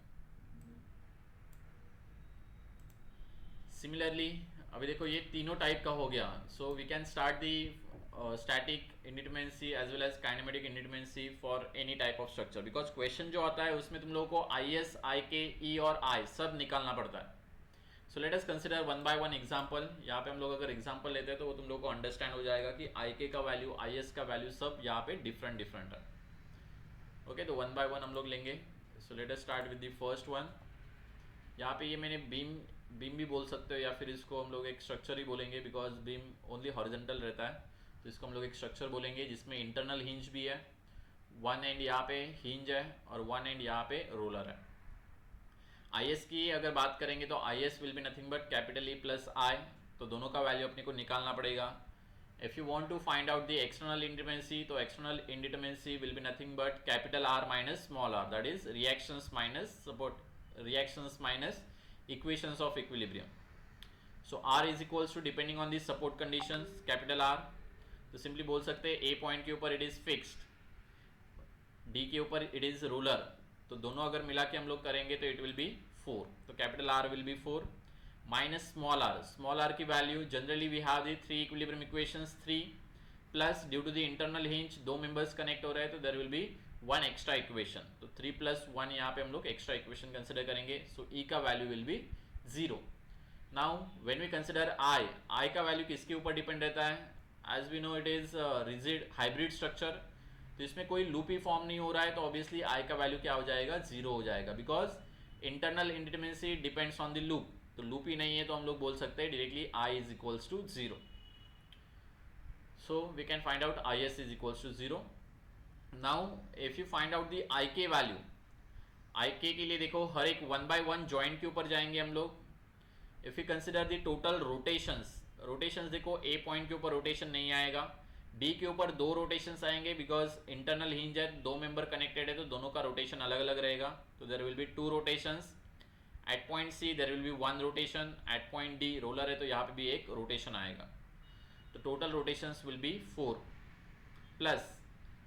सिमिलरली अभी देखो ये तीनों टाइप का हो गया, so we can start the static indeterminacy as well as kinematic indeterminacy for any type of structure, because question जो आता है उसमें तुम लोगों को आई एस, आई के, ई और आई सब निकालना पड़ता है। So let us consider one by one example. यहाँ पे हम लोग अगर एग्जांपल लेते हैं तो वो तुम लोग को अंडरस्टैंड हो जाएगा कि आई के का वैल्यू, आई एस का वैल्यू सब यहाँ पे डिफरेंट डिफरेंट है। ओके, तो वन बाय वन हम लोग लेंगे। सो let us start with the first one. यहाँ पे ये मैंने बीम भी बोल सकते हो या फिर इसको हम लोग एक स्ट्रक्चर ही बोलेंगे, बिकॉज बीम ओनली हॉरिजॉन्टल रहता है, तो इसको हम लोग एक स्ट्रक्चर बोलेंगे जिसमें इंटरनल हिंज भी है, वन एंड यहाँ पे हिंज है और वन एंड यहाँ पे रोलर है। IS की अगर बात करेंगे तो IS will be nothing but capital E plus I, तो दोनों का वैल्यू अपने को निकालना पड़ेगा। If you want to find out the external indeterminacy, तो external indeterminacy will be nothing but capital R minus small r, that is reactions minus support, reactions minus equations of equilibrium. So R is equals to depending on the support conditions capital R, तो simply बोल सकते हैं A point के ऊपर it is fixed, D के ऊपर it is ruler, तो दोनों अगर मिला के हम लोग करेंगे तो इट विल बी 4, तो capital R will be 4 minus small r की value generally we have the 3 equilibrium equations 3 plus due to the internal hinge 2 members connect हो रहे हैं तो there will be 1 extra equation, तो 3 प्लस 1 यहाँ पे हम लोग एक्स्ट्रा इक्वेशन कंसिडर करेंगे। सो E का value will be 0। Now when we consider I का वैल्यू किसके ऊपर डिपेंड रहता है, as we know it is rigid hybrid structure, तो इसमें कोई लूप ही फॉर्म नहीं हो रहा है, तो ऑब्वियसली I का वैल्यू क्या हो जाएगा, 0 हो जाएगा, because internal indeterminacy depends on the loop, तो लूप ही नहीं है तो हम लोग बोल सकते हैं directly I is equals to 0। So we can find out IS is equals to 0। Now if you find out the IK value, IK के लिए देखो हर एक 1 बाय 1 जॉइंट के ऊपर जाएंगे हम लोग। If you consider the total rotations देखो A पॉइंट के ऊपर रोटेशन नहीं आएगा, D के ऊपर 2 रोटेशंस आएंगे बिकॉज इंटरनल हिंज है, 2 मेंबर कनेक्टेड है तो दोनों का रोटेशन अलग अलग रहेगा, तो there will be 2 rotations. At point C there will be 1 rotation, at point D roller है तो यहाँ पे भी एक रोटेशन आएगा, तो total rotations will be 4। Plus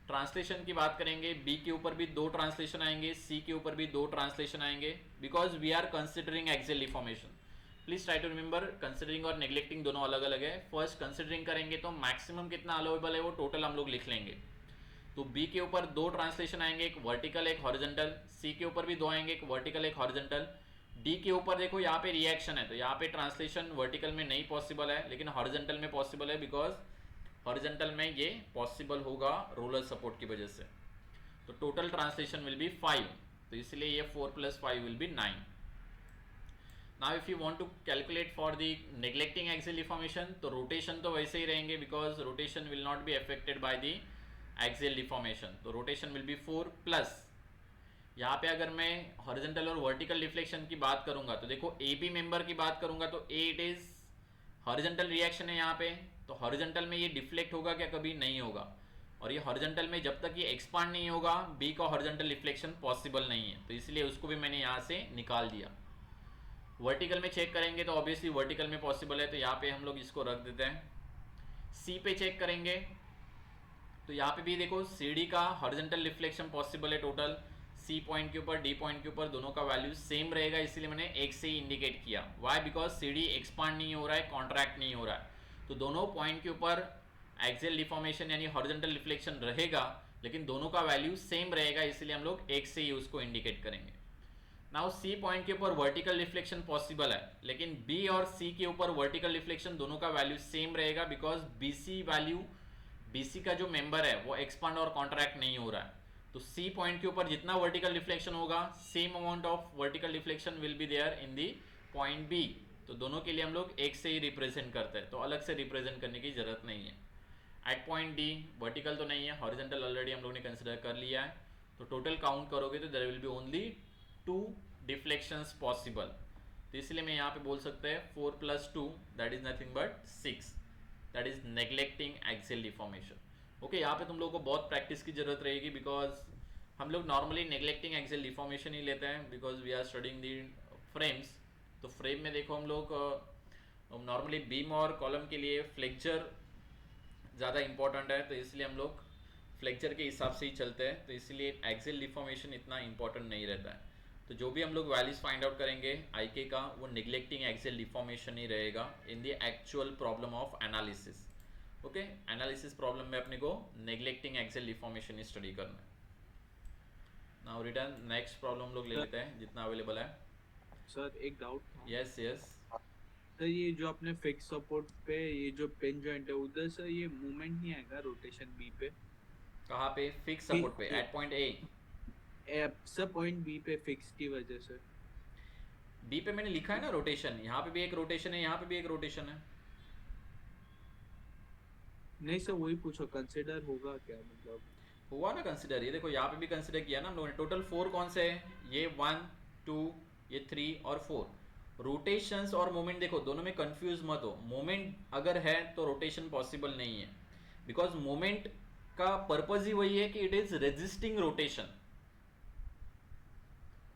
translation की बात करेंगे, B के ऊपर भी 2 ट्रांसलेशन आएंगे, C के ऊपर भी 2 ट्रांसलेशन आएंगे, because we are considering axial deformation. Please try to remember considering और नेग्लेक्टिंग दोनों अलग अलग है। फर्स्ट कंसिडरिंग करेंगे तो मैक्सिमम कितना अलाउेबल है वो टोटल हम लोग लिख लेंगे, तो B के ऊपर 2 ट्रांसलेशन आएंगे, एक वर्टिकल एक हॉरिजॉन्टल, C के ऊपर भी 2 आएंगे, एक वर्टिकल एक हॉरिजॉन्टल। D के ऊपर देखो यहाँ पे रिएक्शन है तो यहाँ पे ट्रांसलेशन वर्टिकल में नहीं पॉसिबल है लेकिन हॉरिजॉन्टल में पॉसिबल है, बिकॉज हॉरिजॉन्टल में ये पॉसिबल होगा रोलर सपोर्ट की वजह से, तो टोटल ट्रांसलेशन विल बी 5, तो इसलिए ये 4 plus 5 will be 9। Now if you want to calculate for the neglecting axial deformation, तो रोटेशन तो वैसे ही रहेंगे because rotation will not be affected by the axial deformation, तो रोटेशन विल बी 4 प्लस यहाँ पे अगर मैं हॉरिजॉन्टल और वर्टिकल डिफ्लेक्शन की बात करूंगा तो देखो AB मेंबर की बात करूंगा तो A it is horizontal reaction है यहाँ पे, तो हॉरिजॉन्टल में ये डिफ्लेक्ट होगा क्या, कभी नहीं होगा, और ये हॉरिजॉन्टल में जब तक ये एक्सपांड नहीं होगा B का हॉरिजॉन्टल डिफ्लेक्शन पॉसिबल नहीं है, तो इसलिए उसको भी मैंने यहाँ से निकाल दिया। वर्टिकल में चेक करेंगे तो ऑब्वियसली वर्टिकल में पॉसिबल है, तो यहाँ पे हम लोग इसको रख देते हैं। C पे चेक करेंगे तो यहाँ पे भी देखो CD का हॉरिजॉन्टल डिफ्लेक्शन पॉसिबल है टोटल, C पॉइंट के ऊपर D पॉइंट के ऊपर दोनों का वैल्यू सेम रहेगा, इसलिए मैंने एक से ही इंडिकेट किया। वाई, बिकॉज CD एक्सपांड नहीं हो रहा है, कॉन्ट्रैक्ट नहीं हो रहा है, तो दोनों पॉइंट के ऊपर एक्सियल डिफॉर्मेशन यानी हॉरिजॉन्टल डिफ्लेक्शन रहेगा लेकिन दोनों का वैल्यू सेम रहेगा, इसलिए हम लोग एक से ही उसको इंडिकेट करेंगे। नाउ सी पॉइंट के ऊपर वर्टिकल रिफ्लेक्शन पॉसिबल है, लेकिन बी और सी के ऊपर वर्टिकल रिफ्लेक्शन दोनों का वैल्यू सेम रहेगा, बिकॉज बीसी वैल्यू, बीसी का जो मेंबर है वो एक्सपांड और कॉन्ट्रैक्ट नहीं हो रहा है। तो सी पॉइंट के ऊपर जितना वर्टिकल रिफ्लेक्शन होगा, same amount of vertical reflection will be there in the point B. तो दोनों के लिए हम लोग एक से ही रिप्रेजेंट करते हैं, तो अलग से रिप्रेजेंट करने की जरूरत नहीं है। एट पॉइंट डी वर्टिकल तो नहीं है, हॉरिजॉन्टल ऑलरेडी हम लोग ने कंसिडर कर लिया है। तो टोटल काउंट करोगे तो there will be only 2 deflections possible. तो इसलिए मैं यहाँ पे बोल सकते हैं 4 + 2 that is nothing but 6, that is neglecting axial deformation. Okay, यहाँ पे तुम लोगों को बहुत प्रैक्टिस की जरूरत रहेगी, बिकॉज हम लोग नॉर्मली नेग्लेक्टिंग एक्सियल डिफॉर्मेशन ही लेते हैं, because we are studying the frames. तो फ्रेम में देखो हम लोग नॉर्मली बीम और कॉलम के लिए फ्लेक्चर ज़्यादा इंपॉर्टेंट है, तो इसलिए हम लोग फ्लेक्चर के हिसाब से ही चलते हैं, तो इसलिए एक्सियल डिफॉर्मेशन इतना इंपॉर्टेंट नहीं रहता है। तो जो भी हम लोग वैल्यूज फाइंड आउट करेंगे आई के का, वो निगलेक्टिंग एक्सियल डिफॉर्मेशन ही रहेगा in the actual problem of analysis. Okay, analysis problem में अपने को नेग्लेक्टिंग एक्सियल डिफॉर्मेशन ही स्टडी करना है। नाउ रिटर्न नेक्स्ट प्रॉब्लम हम लोग ले लेते हैं जितना अवेलेबल है। सर एक डाउट था। यस यस सर ये जो अपने फिक्स सपोर्ट पे ये जो पिन जॉइंट है उधर सर ये मूवमेंट नहीं आएगा रोटेशन बी पे? कहाँ पे? फिक्स सपोर्ट पे at point A. Sir point B पे फिक्स की वजह से। बी पे मैंने लिखा है ना रोटेशन, यहाँ पे भी एक रोटेशन है, यहाँ पे भी एक रोटेशन है। नहीं सर वही पूछो, कंसिडर होगा क्या? मतलब हुआ ना कंसिडर, ये देखो यहाँ पे भी कंसिडर किया ना हम लोगों ने। टोटल 4 कौन से है? ये 1 2 ये 3 और 4। रोटेशंस और मोमेंट देखो दोनों में कंफ्यूज मत हो। मोमेंट अगर है तो रोटेशन पॉसिबल नहीं है, बिकॉज मोमेंट का पर्पज ही वही है कि it is resisting rotation.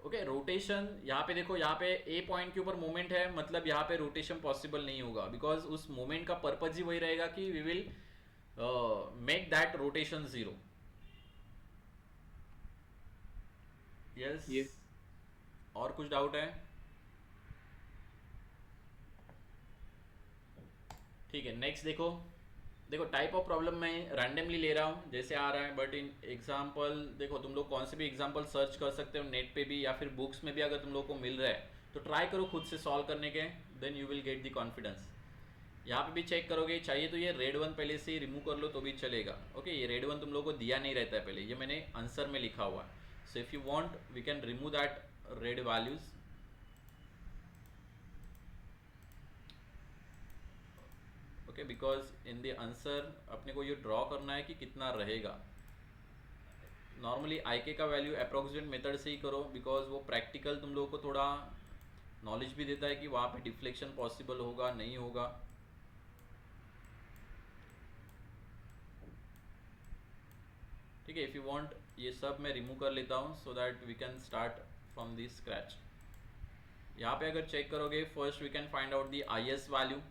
Okay, rotation यहाँ पे देखो, यहाँ पे ए पॉइंट के ऊपर मोमेंट है, मतलब यहाँ पे रोटेशन पॉसिबल नहीं होगा, बिकॉज उस मोमेंट का पर्पज ही वही रहेगा कि we will make that rotation zero. Yes ये और कुछ डाउट है? ठीक है, नेक्स्ट देखो। देखो टाइप ऑफ प्रॉब्लम मैं रैंडमली ले रहा हूँ जैसे आ रहा है, बट इन एग्जाम्पल देखो तुम लोग कौन से भी एग्जाम्पल सर्च कर सकते हो नेट पे भी, या फिर बुक्स में भी अगर तुम लोग को मिल रहा है तो ट्राई करो खुद से सॉल्व करने के, then you will get the confidence. यहाँ पे भी चेक करोगे, चाहिए तो ये रेड वन पहले से ही रिमूव कर लो तो भी चलेगा। ओके, ये रेड वन तुम लोग को दिया नहीं रहता है पहले, ये मैंने आंसर में लिखा हुआ है। So if you want we can remove that red values. Okay, because in the answer अपने को ये ड्रॉ करना है कि कितना रहेगा। नॉर्मली आईके का वैल्यू अप्रोक्सीमेट मेथड से ही करो, बिकॉज वो प्रैक्टिकल तुम लोगों को थोड़ा नॉलेज भी देता है कि वहाँ पे डिफ्लेक्शन पॉसिबल होगा नहीं होगा। ठीक है, इफ़ यू वांट ये सब मैं रिमूव कर लेता हूँ so that we can start from the scratch. यहाँ पे अगर चेक करोगे, first we can find out the I S value.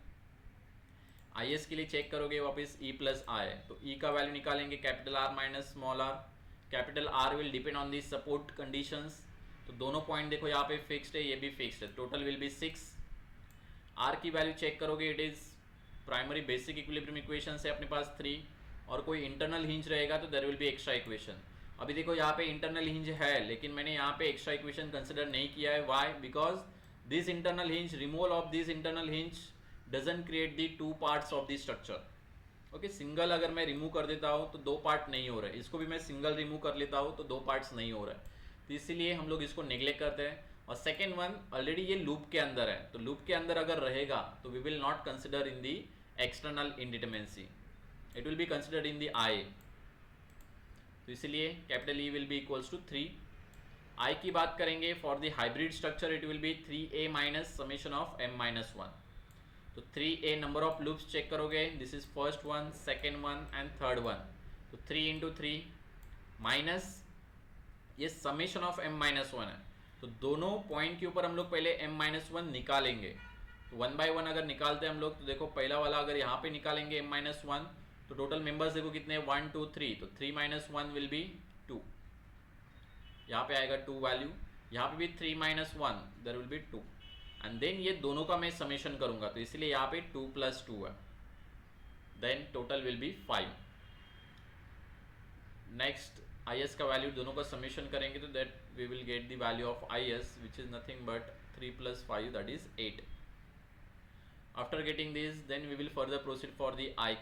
I S के लिए चेक करोगे वापस ई प्लस आई है, तो ई का वैल्यू निकालेंगे capital R minus small are. Capital R will depend on the support conditions, तो दोनों पॉइंट देखो यहाँ पे फिक्स्ड है, ये भी फिक्स्ड है, टोटल विल बी 6। आर की वैल्यू चेक करोगे, it is primary basic equilibrium equation है अपने पास 3, और कोई इंटरनल हिंज रहेगा तो there will be extra equation. अभी देखो यहाँ पे इंटरनल हिंज है, लेकिन मैंने यहाँ पे एक्स्ट्रा इक्वेशन कंसिडर नहीं किया है। Why? Because this internal hinge, removal of this internal hinge doesn't create the 2 parts of the structure. Okay, single अगर मैं रिमूव कर देता हूँ तो 2 पार्ट नहीं हो रहा है, इसको भी मैं सिंगल रिमूव कर लेता हूँ तो 2 पार्ट्स नहीं हो रहा है, तो इसीलिए हम लोग इसको नेग्लेक्ट करते हैं। और सेकेंड वन, ऑलरेडी ये लूप के अंदर है, तो लूप के अंदर अगर रहेगा तो we will not consider in the external indeterminacy, it will be considered in the I. तो इसीलिए capital E will be equals to 3। I की बात करेंगे for the hybrid structure, it will be 3a minus summation of m minus 1। तो 3a number of loops check करोगे, this is first one, second one and third one, तो 3 into 3 minus ये summation of m minus 1 है, तो दोनों point के ऊपर हम लोग पहले m माइनस 1 निकालेंगे। तो 1 बाई 1 अगर निकालते हैं हम लोग, तो देखो पहला वाला अगर यहाँ पे निकालेंगे m माइनस 1, तो टोटल मेंबर्स देखो कितने, 1 2 3, तो 3 माइनस 1 विल बी 2, यहाँ पे आएगा 2 वैल्यू, यहाँ पे भी 3 minus 1 there will be 2, and then ये दोनों का मैं समेशन करूंगा, तो इसलिए यहाँ पे 2 प्लस 2 है, then total will be 5। Next I S का वैल्यू दोनों का समेशन करेंगे तो that we will get the value of I S which is nothing but 3 + 5 that is 8. After getting this then we will further proceed for the I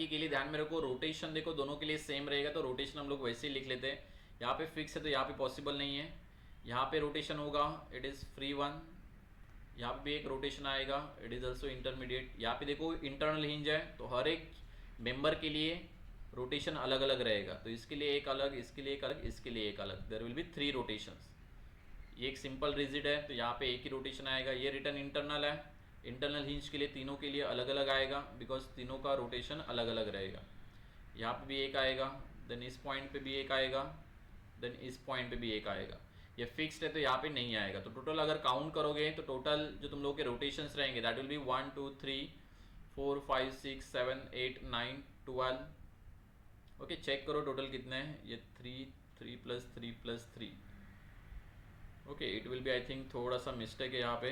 के लिए ध्यान में रखो रोटेशन देखो दोनों के लिए सेम रहेगा तो रोटेशन हम लोग वैसे ही लिख लेते हैं. यहाँ पे फिक्स है तो यहाँ पे पॉसिबल नहीं है. यहाँ पे रोटेशन होगा इट इज़ फ्री वन. यहाँ पे भी एक रोटेशन आएगा इट इज़ ऑल्सो इंटरमीडिएट. यहाँ पे देखो इंटरनल हिंज है तो हर एक मेंबर के लिए रोटेशन अलग अलग रहेगा. तो इसके लिए एक अलग, इसके लिए एक अलग, इसके लिए एक अलग. There will be 3 rotations. ये एक सिंपल रिजिड है तो यहाँ पे एक ही रोटेशन आएगा. ये रिटर्न इंटरनल है. इंटरनल हिंज के लिए तीनों के लिए अलग अलग आएगा बिकॉज तीनों का रोटेशन अलग अलग रहेगा. यहाँ पे भी एक आएगा, देन इस पॉइंट पे भी एक आएगा, देन इस पॉइंट पे भी एक आएगा. ये फिक्स्ड है तो यहाँ पे नहीं आएगा. तो टोटल अगर काउंट करोगे तो टोटल जो तुम लोग के रोटेशंस रहेंगे that will be 1 2 3 4 5 6 7 8 9 12. Okay check करो टोटल कितने हैं. ये 3 + 3 + 3. Okay it will be I think थोड़ा सा मिस्टेक है यहाँ पे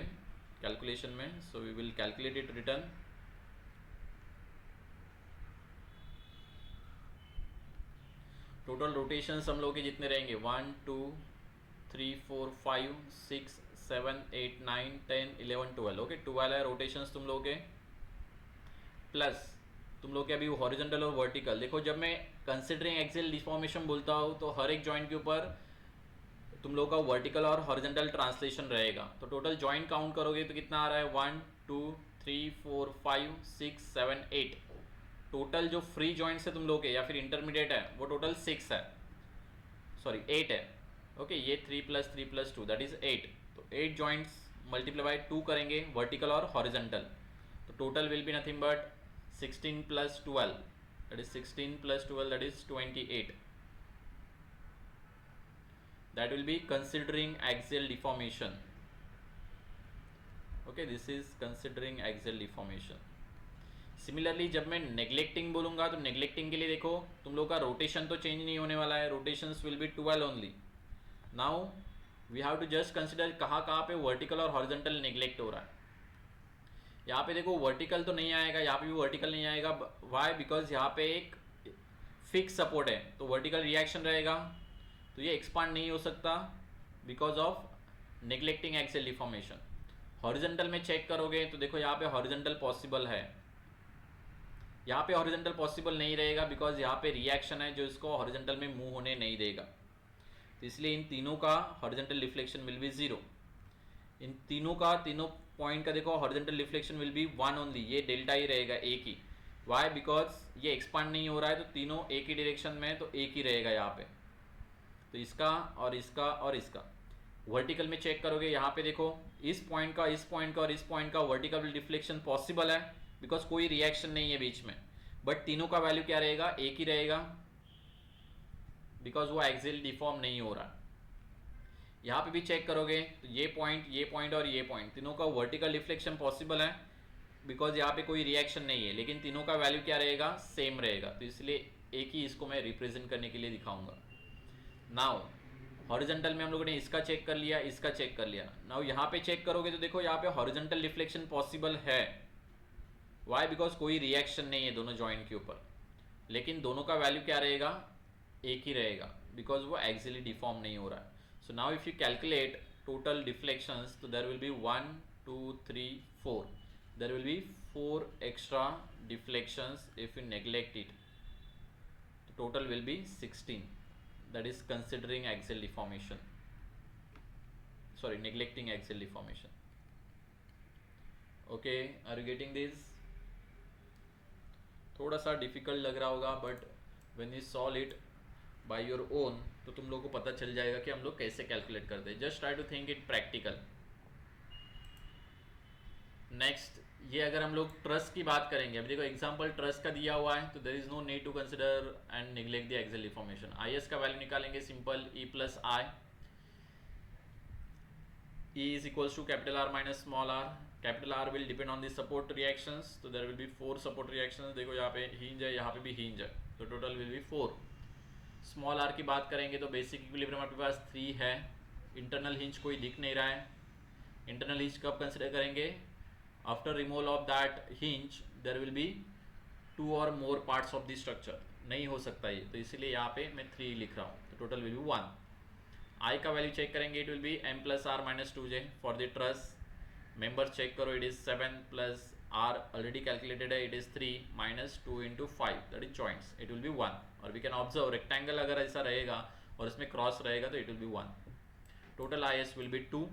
कैलकुलेशन में. So we will calculate it return. Total rotations हम लोग के जितने रहेंगे 1 2 3 4 5 6 7 8 9 10 11 12. ओके 12 है रोटेशंस तुम लोग के. प्लस तुम लोग के अभी हॉरिजॉन्टल और वर्टिकल. देखो जब मैं कंसिडरिंग एक्सियल डिफॉर्मेशन बोलता हूँ तो हर एक जॉइंट के ऊपर तुम लोग का वर्टिकल और हॉरिजॉन्टल ट्रांसलेशन रहेगा. तो टोटल जॉइंट काउंट करोगे तो कितना आ रहा है 1 2 3 4 5 6 7 8. टोटल जो फ्री जॉइंट्स है तुम लोग के या फिर इंटरमीडिएट है वो टोटल 6 है, सॉरी 8 है. ओके ये 3 + 3 + 2 दैट इज 8. तो 8 जॉइंट्स मल्टीप्लाई बाय 2 करेंगे वर्टिकल और हॉरिजॉन्टल. तो total will be nothing but 16 + 12 that is 16 + 12 that is 28. that will be considering axial deformation. okay this is considering axial deformation. Similarly जब मैं neglecting बोलूंगा तो neglecting के लिए देखो तुम लोग का रोटेशन तो चेंज नहीं होने वाला है. Rotations will be 12 only. Now we have to just consider कहाँ कहाँ पे वर्टिकल और हॉरिजॉन्टल नेग्लेक्ट हो रहा है. यहाँ पे देखो वर्टिकल तो नहीं आएगा, यहाँ पे भी वर्टिकल नहीं आएगा. वाई? बिकॉज यहाँ पे एक फिक्स सपोर्ट है तो वर्टिकल रिएक्शन रहेगा तो ये एक्सपांड नहीं हो सकता because of neglecting axial deformation. Horizontal में चेक करोगे तो देखो यहाँ पे हॉरिजॉन्टल पॉसिबल है, यहाँ पे हॉरिजॉन्टल पॉसिबल नहीं रहेगा बिकॉज यहाँ पे रिएक्शन है जो इसको हॉरिजॉन्टल में मूव होने नहीं देगा. तो इसलिए इन तीनों का हॉरिजॉन्टल डिफ्लेक्शन विल बी 0. इन तीनों पॉइंट का देखो horizontal deflection will be 1 only. ये डेल्टा ही रहेगा एक ही. वाई? बिकॉज ये एक्सपांड नहीं हो रहा है तो तीनों एक ही डायरेक्शन में तो एक ही रहेगा यहाँ पे. तो इसका और इसका और इसका. वर्टिकल में चेक करोगे यहाँ पे देखो इस पॉइंट का, इस पॉइंट का और इस पॉइंट का वर्टिकल डिफ्लेक्शन पॉसिबल है बिकॉज कोई रिएक्शन नहीं है बीच में. बट तीनों का वैल्यू क्या रहेगा? एक ही रहेगा बिकॉज वो एक्सियल डिफॉर्म नहीं हो रहा. यहाँ पे भी चेक करोगे तो ये पॉइंट और ये पॉइंट तीनों का वर्टिकल डिफ्लेक्शन पॉसिबल है बिकॉज यहाँ पे कोई रिएक्शन नहीं है. लेकिन तीनों का वैल्यू क्या रहेगा? सेम रहेगा. तो इसलिए एक ही इसको मैं रिप्रेजेंट करने के लिए दिखाऊंगा. नाउ हॉरिजॉन्टल में हम लोगों ने इसका चेक कर लिया, इसका चेक कर लिया. नाउ यहाँ पे चेक करोगे तो देखो यहाँ पे हॉरिजॉन्टल डिफ्लेक्शन पॉसिबल है. वाई? बिकॉज कोई रिएक्शन नहीं है दोनों जॉइंट के ऊपर. लेकिन दोनों का वैल्यू क्या रहेगा? एक ही रहेगा बिकॉज वो एक्सियली डिफॉर्म नहीं हो रहा है. So now if you calculate total deflections तो there will be 1 2 3 4. There will be 4 extra deflections if you neglect it. Total will be 16. that is considering axial deformation, sorry neglecting axial deformation. okay are you getting this? थोड़ा सा difficult लग रहा होगा but when you solve it by your own तो तुम लोगों को पता चल जाएगा कि हम लोग कैसे कैलकुलेट करते हैं. Just try to think it practical. Next ये अगर हम लोग ट्रस की बात करेंगे, अभी देखो एग्जांपल ट्रस का दिया हुआ है तो there is no need to consider and neglect the axial deformation. I S का वैल्यू निकालेंगे simple E plus I. E is equals to capital R minus small are. Capital R will depend on the support reactions तो there will be 4 support reactions. देखो यहाँ पे hinge है, यहाँ पे भी हिंज है तो total will be 4. Small R की बात करेंगे तो बेसिक इक्विलिब्रियम आपके पास 3 है. इंटरनल हिंज कोई दिख नहीं रहा है. इंटरनल हिंज कब कंसिडर करेंगे? after removal of that hinge there will be 2 or more parts of the structure. नहीं हो सकता ये, तो इसीलिए यहाँ पे मैं 3 लिख रहा हूँ, तो टोटल विल बी 1। आई का वैल्यू चेक करेंगे, it will be m plus r minus 2j for the truss. Member check करो, it is 7 plus r already calculated है, it is 3 minus 2 into 5 that is joints, it will be 1। और we can observe rectangle अगर ऐसा रहेगा और इसमें cross रहेगा तो it will be 1। Total I S will be 2।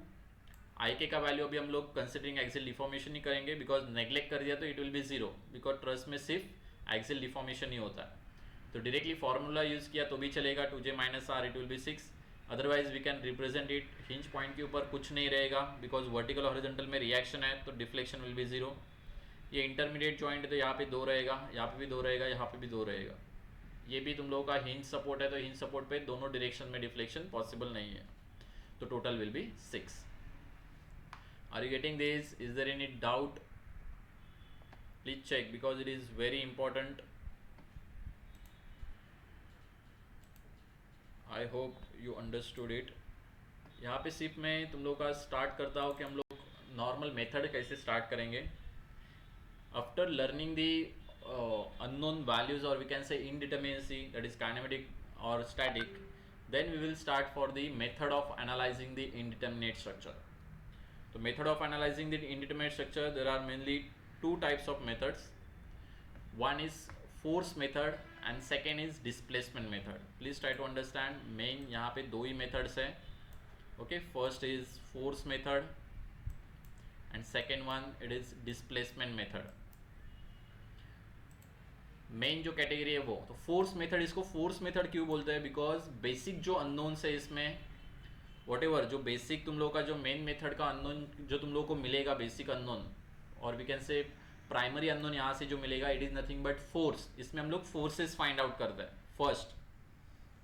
आई के का वैल्यू अभी हम लोग कंसिडरिंग एक्सियल डिफॉर्मेशन ही करेंगे, बिकॉज नेग्लेक्ट कर दिया तो it will be 0, because truss में सिर्फ एक्सियल डिफॉर्मेशन ही होता है। तो डायरेक्टली फॉर्मूला यूज किया तो भी चलेगा, 2j minus R, it will be 6। Otherwise we can represent it, hinge point के ऊपर कुछ नहीं रहेगा बिकॉज वर्टिकल हॉरिजॉन्टल में रिएक्शन है, तो डिफ्लेक्शन विल बी 0। ये इंटरमीडिएट जॉइंट है तो यहाँ पे 2 रहेगा, यहाँ पे भी 2 रहेगा, यहाँ पे भी 2 रहेगा। ये भी तुम लोगों का हिंज सपोर्ट है, तो हिंज सपोर्ट पे दोनों डायरेक्शन में डिफ्लेक्शन पॉसिबल नहीं है, तो total will be 6। Are you getting this? Is there any doubt? Please check because it is very important. I hope you understood it. यहाँ पे सिर्फ मैं तुम लोग का स्टार्ट करता हूँ कि हम लोग नॉर्मल मेथड कैसे स्टार्ट करेंगे। After learning the unknown values, or we can say indeterminacy, that is kinematic or static, then we will start for the method of analyzing the indeterminate structure. So method of analyzing the indeterminate structure, there are mainly 2 types of methods. One is force method and second is displacement method. Please try to understand, main यहाँ पे 2 ही methods है. Okay, first is force method and second one it is displacement method. Main जो category है वो तो force method, इसको force method क्यों बोलते हैं, बिकॉज बेसिक जो अननोन्स है इसमें, व्हाटएवर जो बेसिक तुम लोग का जो मेन मेथड का अननोन जो तुम लोग को मिलेगा, बेसिक अननोन और we can say primary unknown यहाँ से जो मिलेगा, it is nothing but force. इसमें हम लोग फोर्सेस फाइंड आउट करते हैं फर्स्ट,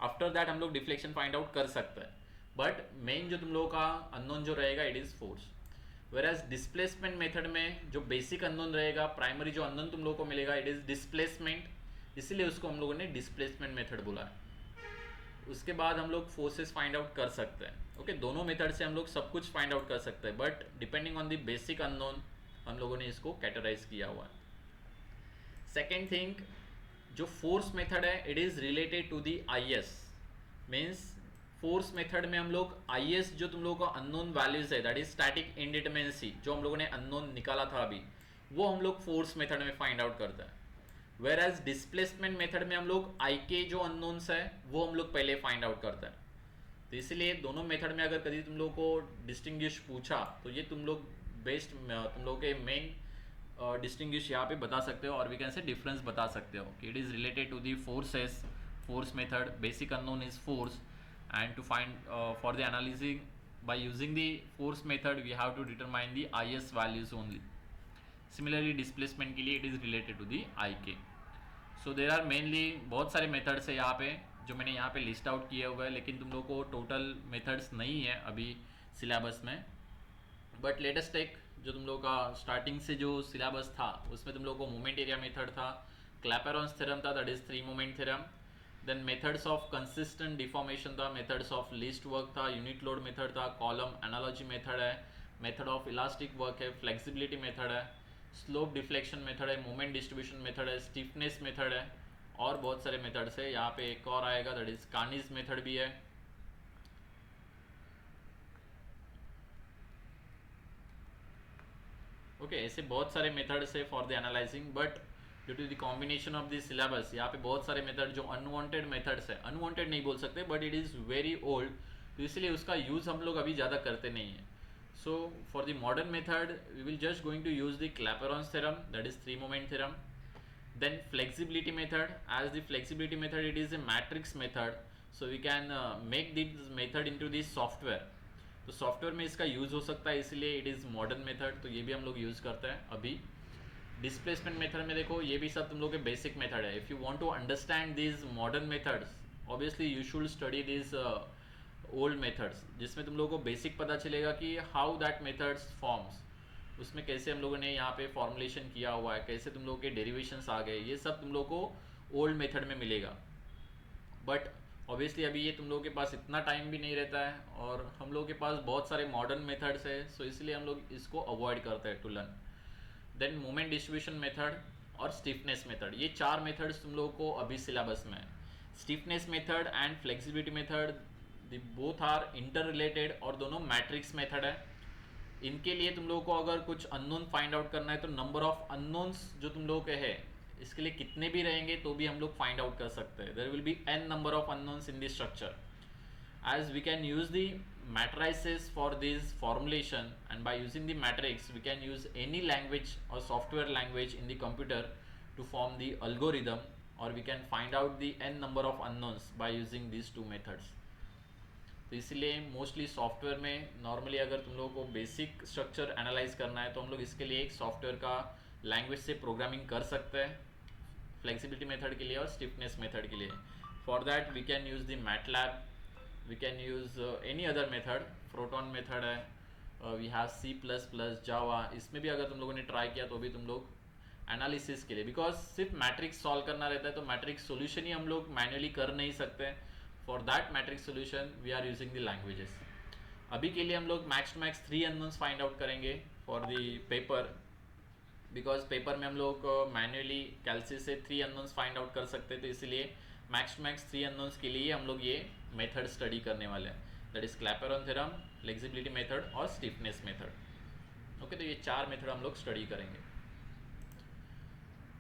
आफ्टर दैट हम लोग डिफ्लेक्शन फाइंड आउट कर सकते हैं, बट मेन जो तुम लोगों का अननोन जो रहेगा it is force. वेराज displacement method में जो बेसिक अननोन रहेगा, प्राइमरी जो अननोन तुम लोगों को मिलेगा इट इज डिस्प्लेसमेंट, इसीलिए उसको हम लोगों ने डिस्प्लेसमेंट मेथड बोला है। उसके बाद हम लोग फोर्सेस फाइंड आउट कर सकते हैं। ओके, दोनों मेथड से हम लोग सब कुछ फाइंड आउट कर सकते हैं, but depending on the basic unknown हम लोगों ने इसको कैटेगराइज किया हुआ है। सेकेंड थिंग, जो फोर्स मेथड है it is related to the I S, means force method में हम लोग आई एस जो तुम लोगों का अननोन वैल्यूज है, दैट इज स्टैटिक इंडिटरमिनेंसी, जो हम लोगों ने अननोन निकाला था अभी, वो हम लोग फोर्स मेथड में फाइंड आउट करते हैं। वेर एज डिस्प्लेसमेंट मेथड में हम लोग आई के जो अननोन्स है वो हम लोग पहले फाइंड आउट करते हैं। तो इसलिए दोनों मेथड में अगर कभी तुम लोग को डिस्टिंग्विश पूछा तो ये तुम लोग बेस्ट तुम लोग के मेन डिस्टिंग्विश यहाँ पे बता सकते हो, और वी कैन से डिफरेंस बता सकते हो कि it is related to the forces, force method, basic unknown is force, and to find for the analyzing by using the force method we have to determine the is values only. Similarly displacement के लिए it is related to the ik. So there are mainly बहुत सारे methods है यहाँ पे जो मैंने यहाँ पे लिस्ट आउट किए हुए हैं, लेकिन तुम लोग को टोटल मेथड्स नहीं है अभी सिलेबस में, बट लेटेस्ट टेक जो तुम लोग का स्टार्टिंग से जो सिलेबस था उसमें तुम लोग को मोमेंट एरिया मेथड था, क्लैपेरॉन्स थ्योरम था, that is 3 moment theorem, then methods of consistent deformation था, मेथड्स ऑफ लीस्ट वर्क था, यूनिट लोड मेथड था, कॉलम एनालॉजी मेथड है, मेथड ऑफ इलास्टिक वर्क है, फ्लेक्सिबिलिटी मेथड है, स्लोप डिफ्लेक्शन मेथड है, moment distribution method है, stiffness method है, और बहुत सारे मेथड्स है। यहाँ पे एक और आएगा दैट इज कार्निस मेथड भी है। ओके, ऐसे बहुत सारे मेथड्स है for the analysing, but due to the combination of the syllabus यहाँ पे बहुत सारे मेथड जो अनवांटेड मेथड्स है, अनवांटेड नहीं बोल सकते but it is very old, तो इसलिए उसका यूज़ हम लोग अभी ज़्यादा करते नहीं हैं। So for the modern method we will just going to use the Clapeyron's theorem, that is 3 moment theorem. Then flexibility method, as the flexibility method it is a matrix method, so we can make this method into this software, तो software में इसका use हो सकता है, इसलिए it is modern method, तो ये भी हम लोग यूज़ करते हैं अभी। डिस्प्लेसमेंट मेथड में देखो ये भी सब तुम लोग के बेसिक मेथड है। If you want to understand this modern methods obviously you should study this old methods, जिसमें तुम लोगों को बेसिक पता चलेगा कि हाउ दैट मेथड्स फॉर्म्स, उसमें कैसे हम लोगों ने यहाँ पे फॉर्मुलेशन किया हुआ है, कैसे तुम लोग के डेरिवेशंस आ गए, ये सब तुम लोग को ओल्ड मेथड में मिलेगा। बट ऑब्वियसली अभी ये तुम लोगों के पास इतना टाइम भी नहीं रहता है, और हम लोगों के पास बहुत सारे मॉडर्न मेथड्स है, सो इसलिए हम लोग इसको अवॉइड करते हैं to learn. Then moment distribution method, और स्टिफनेस मेथड। ये चार मेथड्स तुम लोगों को अभी सिलेबस में है। Stiffness method and flexibility method the both are inter related और दोनों मैट्रिक्स मेथड है। इनके लिए तुम लोगों को अगर कुछ अननोन फाइंड आउट करना है तो नंबर ऑफ अननोन्स जो तुम लोगों के है इसके लिए कितने भी रहेंगे तो भी हम लोग फाइंड आउट कर सकते हैं। There will be n number of unknowns in this structure as we can use the matrices for this formulation, and by using the matrix we can use any language or software language in the computer to form the algorithm, or we can find out the n number of unknowns by using these two methods. तो इसलिए mostly software में normally अगर तुम लोगों को basic structure analyse करना है तो हम लोग इसके लिए एक सॉफ्टवेयर का लैंग्वेज से प्रोग्रामिंग कर सकते हैं फ्लेक्सिबिलिटी मेथड के लिए और स्टिफनेस मेथड के लिए। For that we can use the MATLAB, we can use any other method, Proton method है, we have C++, Java, इसमें भी अगर तुम लोगों ने ट्राई किया तो भी तुम लोग एनालिसिस के लिए, बिकॉज सिर्फ मैट्रिक्स सॉल्व करना रहता है तो मैट्रिक्स सोल्यूशन ही हम लोग मैन्युअली कर नहीं सकते। For that matrix solution we are using the languages. अभी के लिए हम लोग max to max 3 unknowns find out करेंगे for the paper, because paper में हम लोग मैन्युअली कैलसिस से 3 अननोन्स फाइंड आउट कर सकते हैं, तो इसलिए मैक्स टू मैक्स 3 अननोन्स के लिए हम लोग ये मेथड स्टडी करने वाले हैं, that is Clapeyron theorem, flexibility method और स्टिफनेस मेथड। ओके, तो ये 4 मेथड हम लोग स्टडी करेंगे।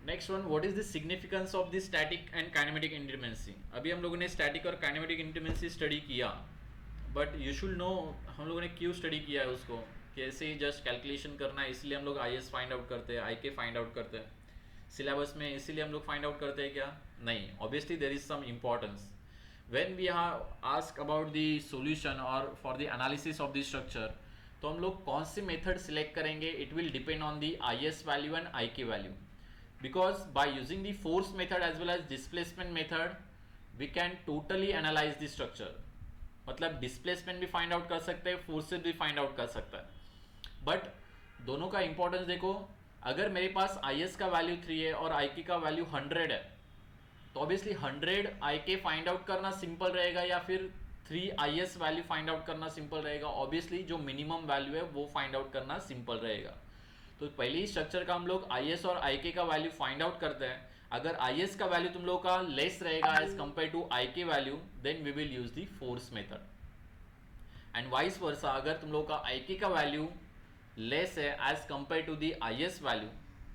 Next one, what is the significance of the static and kinematic independency. अभी हम लोगों ने स्टैटिक और काइनेमेटिक इंडिपेंडेंसी स्टडी किया, बट यू शुड नो हम लोगों ने क्यों स्टडी किया है उसको, कैसे ही जस्ट कैलकुलेशन करना है इसलिए हम लोग IS फाइंड आउट करते हैं, IK फाइंड आउट करते हैं सिलेबस में, इसीलिए हम लोग फाइंड आउट करते हैं क्या? नहीं, obviously there is some importance. When we ask about the solution और for the analysis of the structure, तो हम लोग कौन सी मेथड सिलेक्ट करेंगे, it will depend on the IS value and IK value, because by using the force method as well as displacement method we can totally analyse the structure. मतलब displacement भी find out कर सकते हैं, forces भी find out कर सकता है, but दोनों का इंपॉर्टेंस देखो। अगर मेरे पास IS का वैल्यू 3 है और IK का वैल्यू 100 है, तो ऑब्वियसली 100 IK फाइंड आउट करना सिंपल रहेगा या फिर 3 IS वैल्यू फाइंड आउट करना सिंपल रहेगा? ऑब्वियसली जो मिनिमम वैल्यू है वो फाइंड आउट करना सिंपल रहेगा। तो पहले ही स्ट्रक्चर का हम लोग IS और IK का वैल्यू फाइंड आउट करते हैं। अगर IS का वैल्यू तुम लोग का लेस रहेगा as compare to IK value, then we will use the force method, and vice versa अगर तुम लोग का IK का वैल्यू लेस है as compare to the IS value,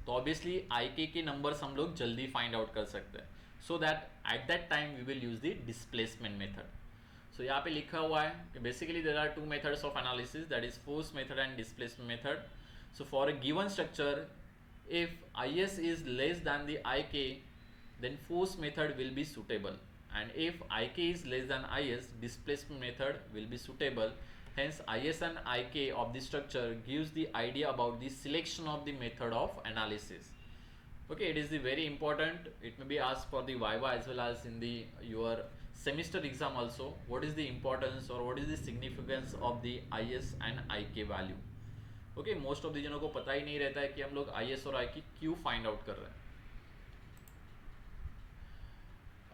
तो ऑब्वियसली IK के नंबर्स हम लोग जल्दी फाइंड आउट कर सकते हैं, so that at that time we will use the displacement method. So यहाँ पे लिखा हुआ है कि basically there are 2 methods of analysis, that is force method and displacement method. So for a given structure, if IS is less than the IK, then force method will be suitable, and if IK is less than IS, displacement method will be suitable. Hence IS and IK of the structure gives the idea about the selection of the method of analysis. Okay, it is the very important, it may be asked for the viva as well as in the your semester exam also, what is the importance or what is the significance of the IS and IK value. Okay, most of the जनों को पता ही नहीं रहता है कि हम लोग IS और IK क्यों फाइंड आउट कर रहे हैं।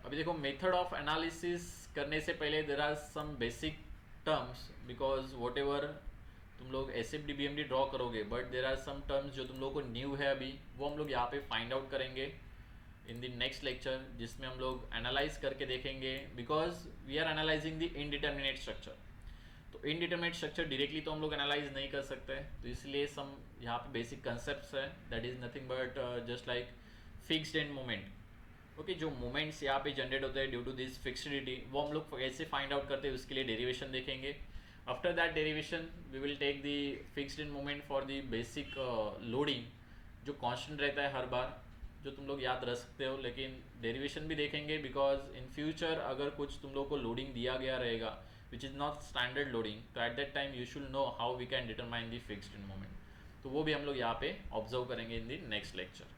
अभी देखो, मेथड ऑफ एनालिसिस करने से पहले there are some basic terms, because whatever तुम लोग SFD BMD ड्रॉ करोगे, but there are some terms जो तुम लोग को न्यू है अभी, वो हम लोग यहाँ पे फाइंड आउट करेंगे इन द नेक्स्ट लेक्चर, जिसमें हम लोग एनालाइज करके देखेंगे, because we are analysing the indeterminate structure. तो इनडिटर्मिनेट स्ट्रक्चर डायरेक्टली तो हम लोग एनालाइज नहीं कर सकते, तो इसलिए सम यहाँ पे बेसिक कंसेप्ट है, that is nothing but just like fixed end moment. Okay, जो मोमेंट्स यहाँ पे जनरेट होते हैं ड्यू टू दिस फिक्सिडिटी, वो हम लोग कैसे फाइंड आउट करते हैं उसके लिए डेरिवेशन देखेंगे। After that derivation we will take the fixed in moment for the basic loading, जो कांस्टेंट रहता है हर बार, जो तुम लोग याद रख सकते हो, लेकिन डेरिवेशन भी देखेंगे, बिकॉज इन फ्यूचर अगर कुछ तुम लोग को लोडिंग दिया गया रहेगा which is not standard loading, तो at that time you should know how we can determine the fixed in moment. तो वो भी हम लोग यहाँ पे ऑब्जर्व करेंगे इन द नेक्स्ट लेक्चर।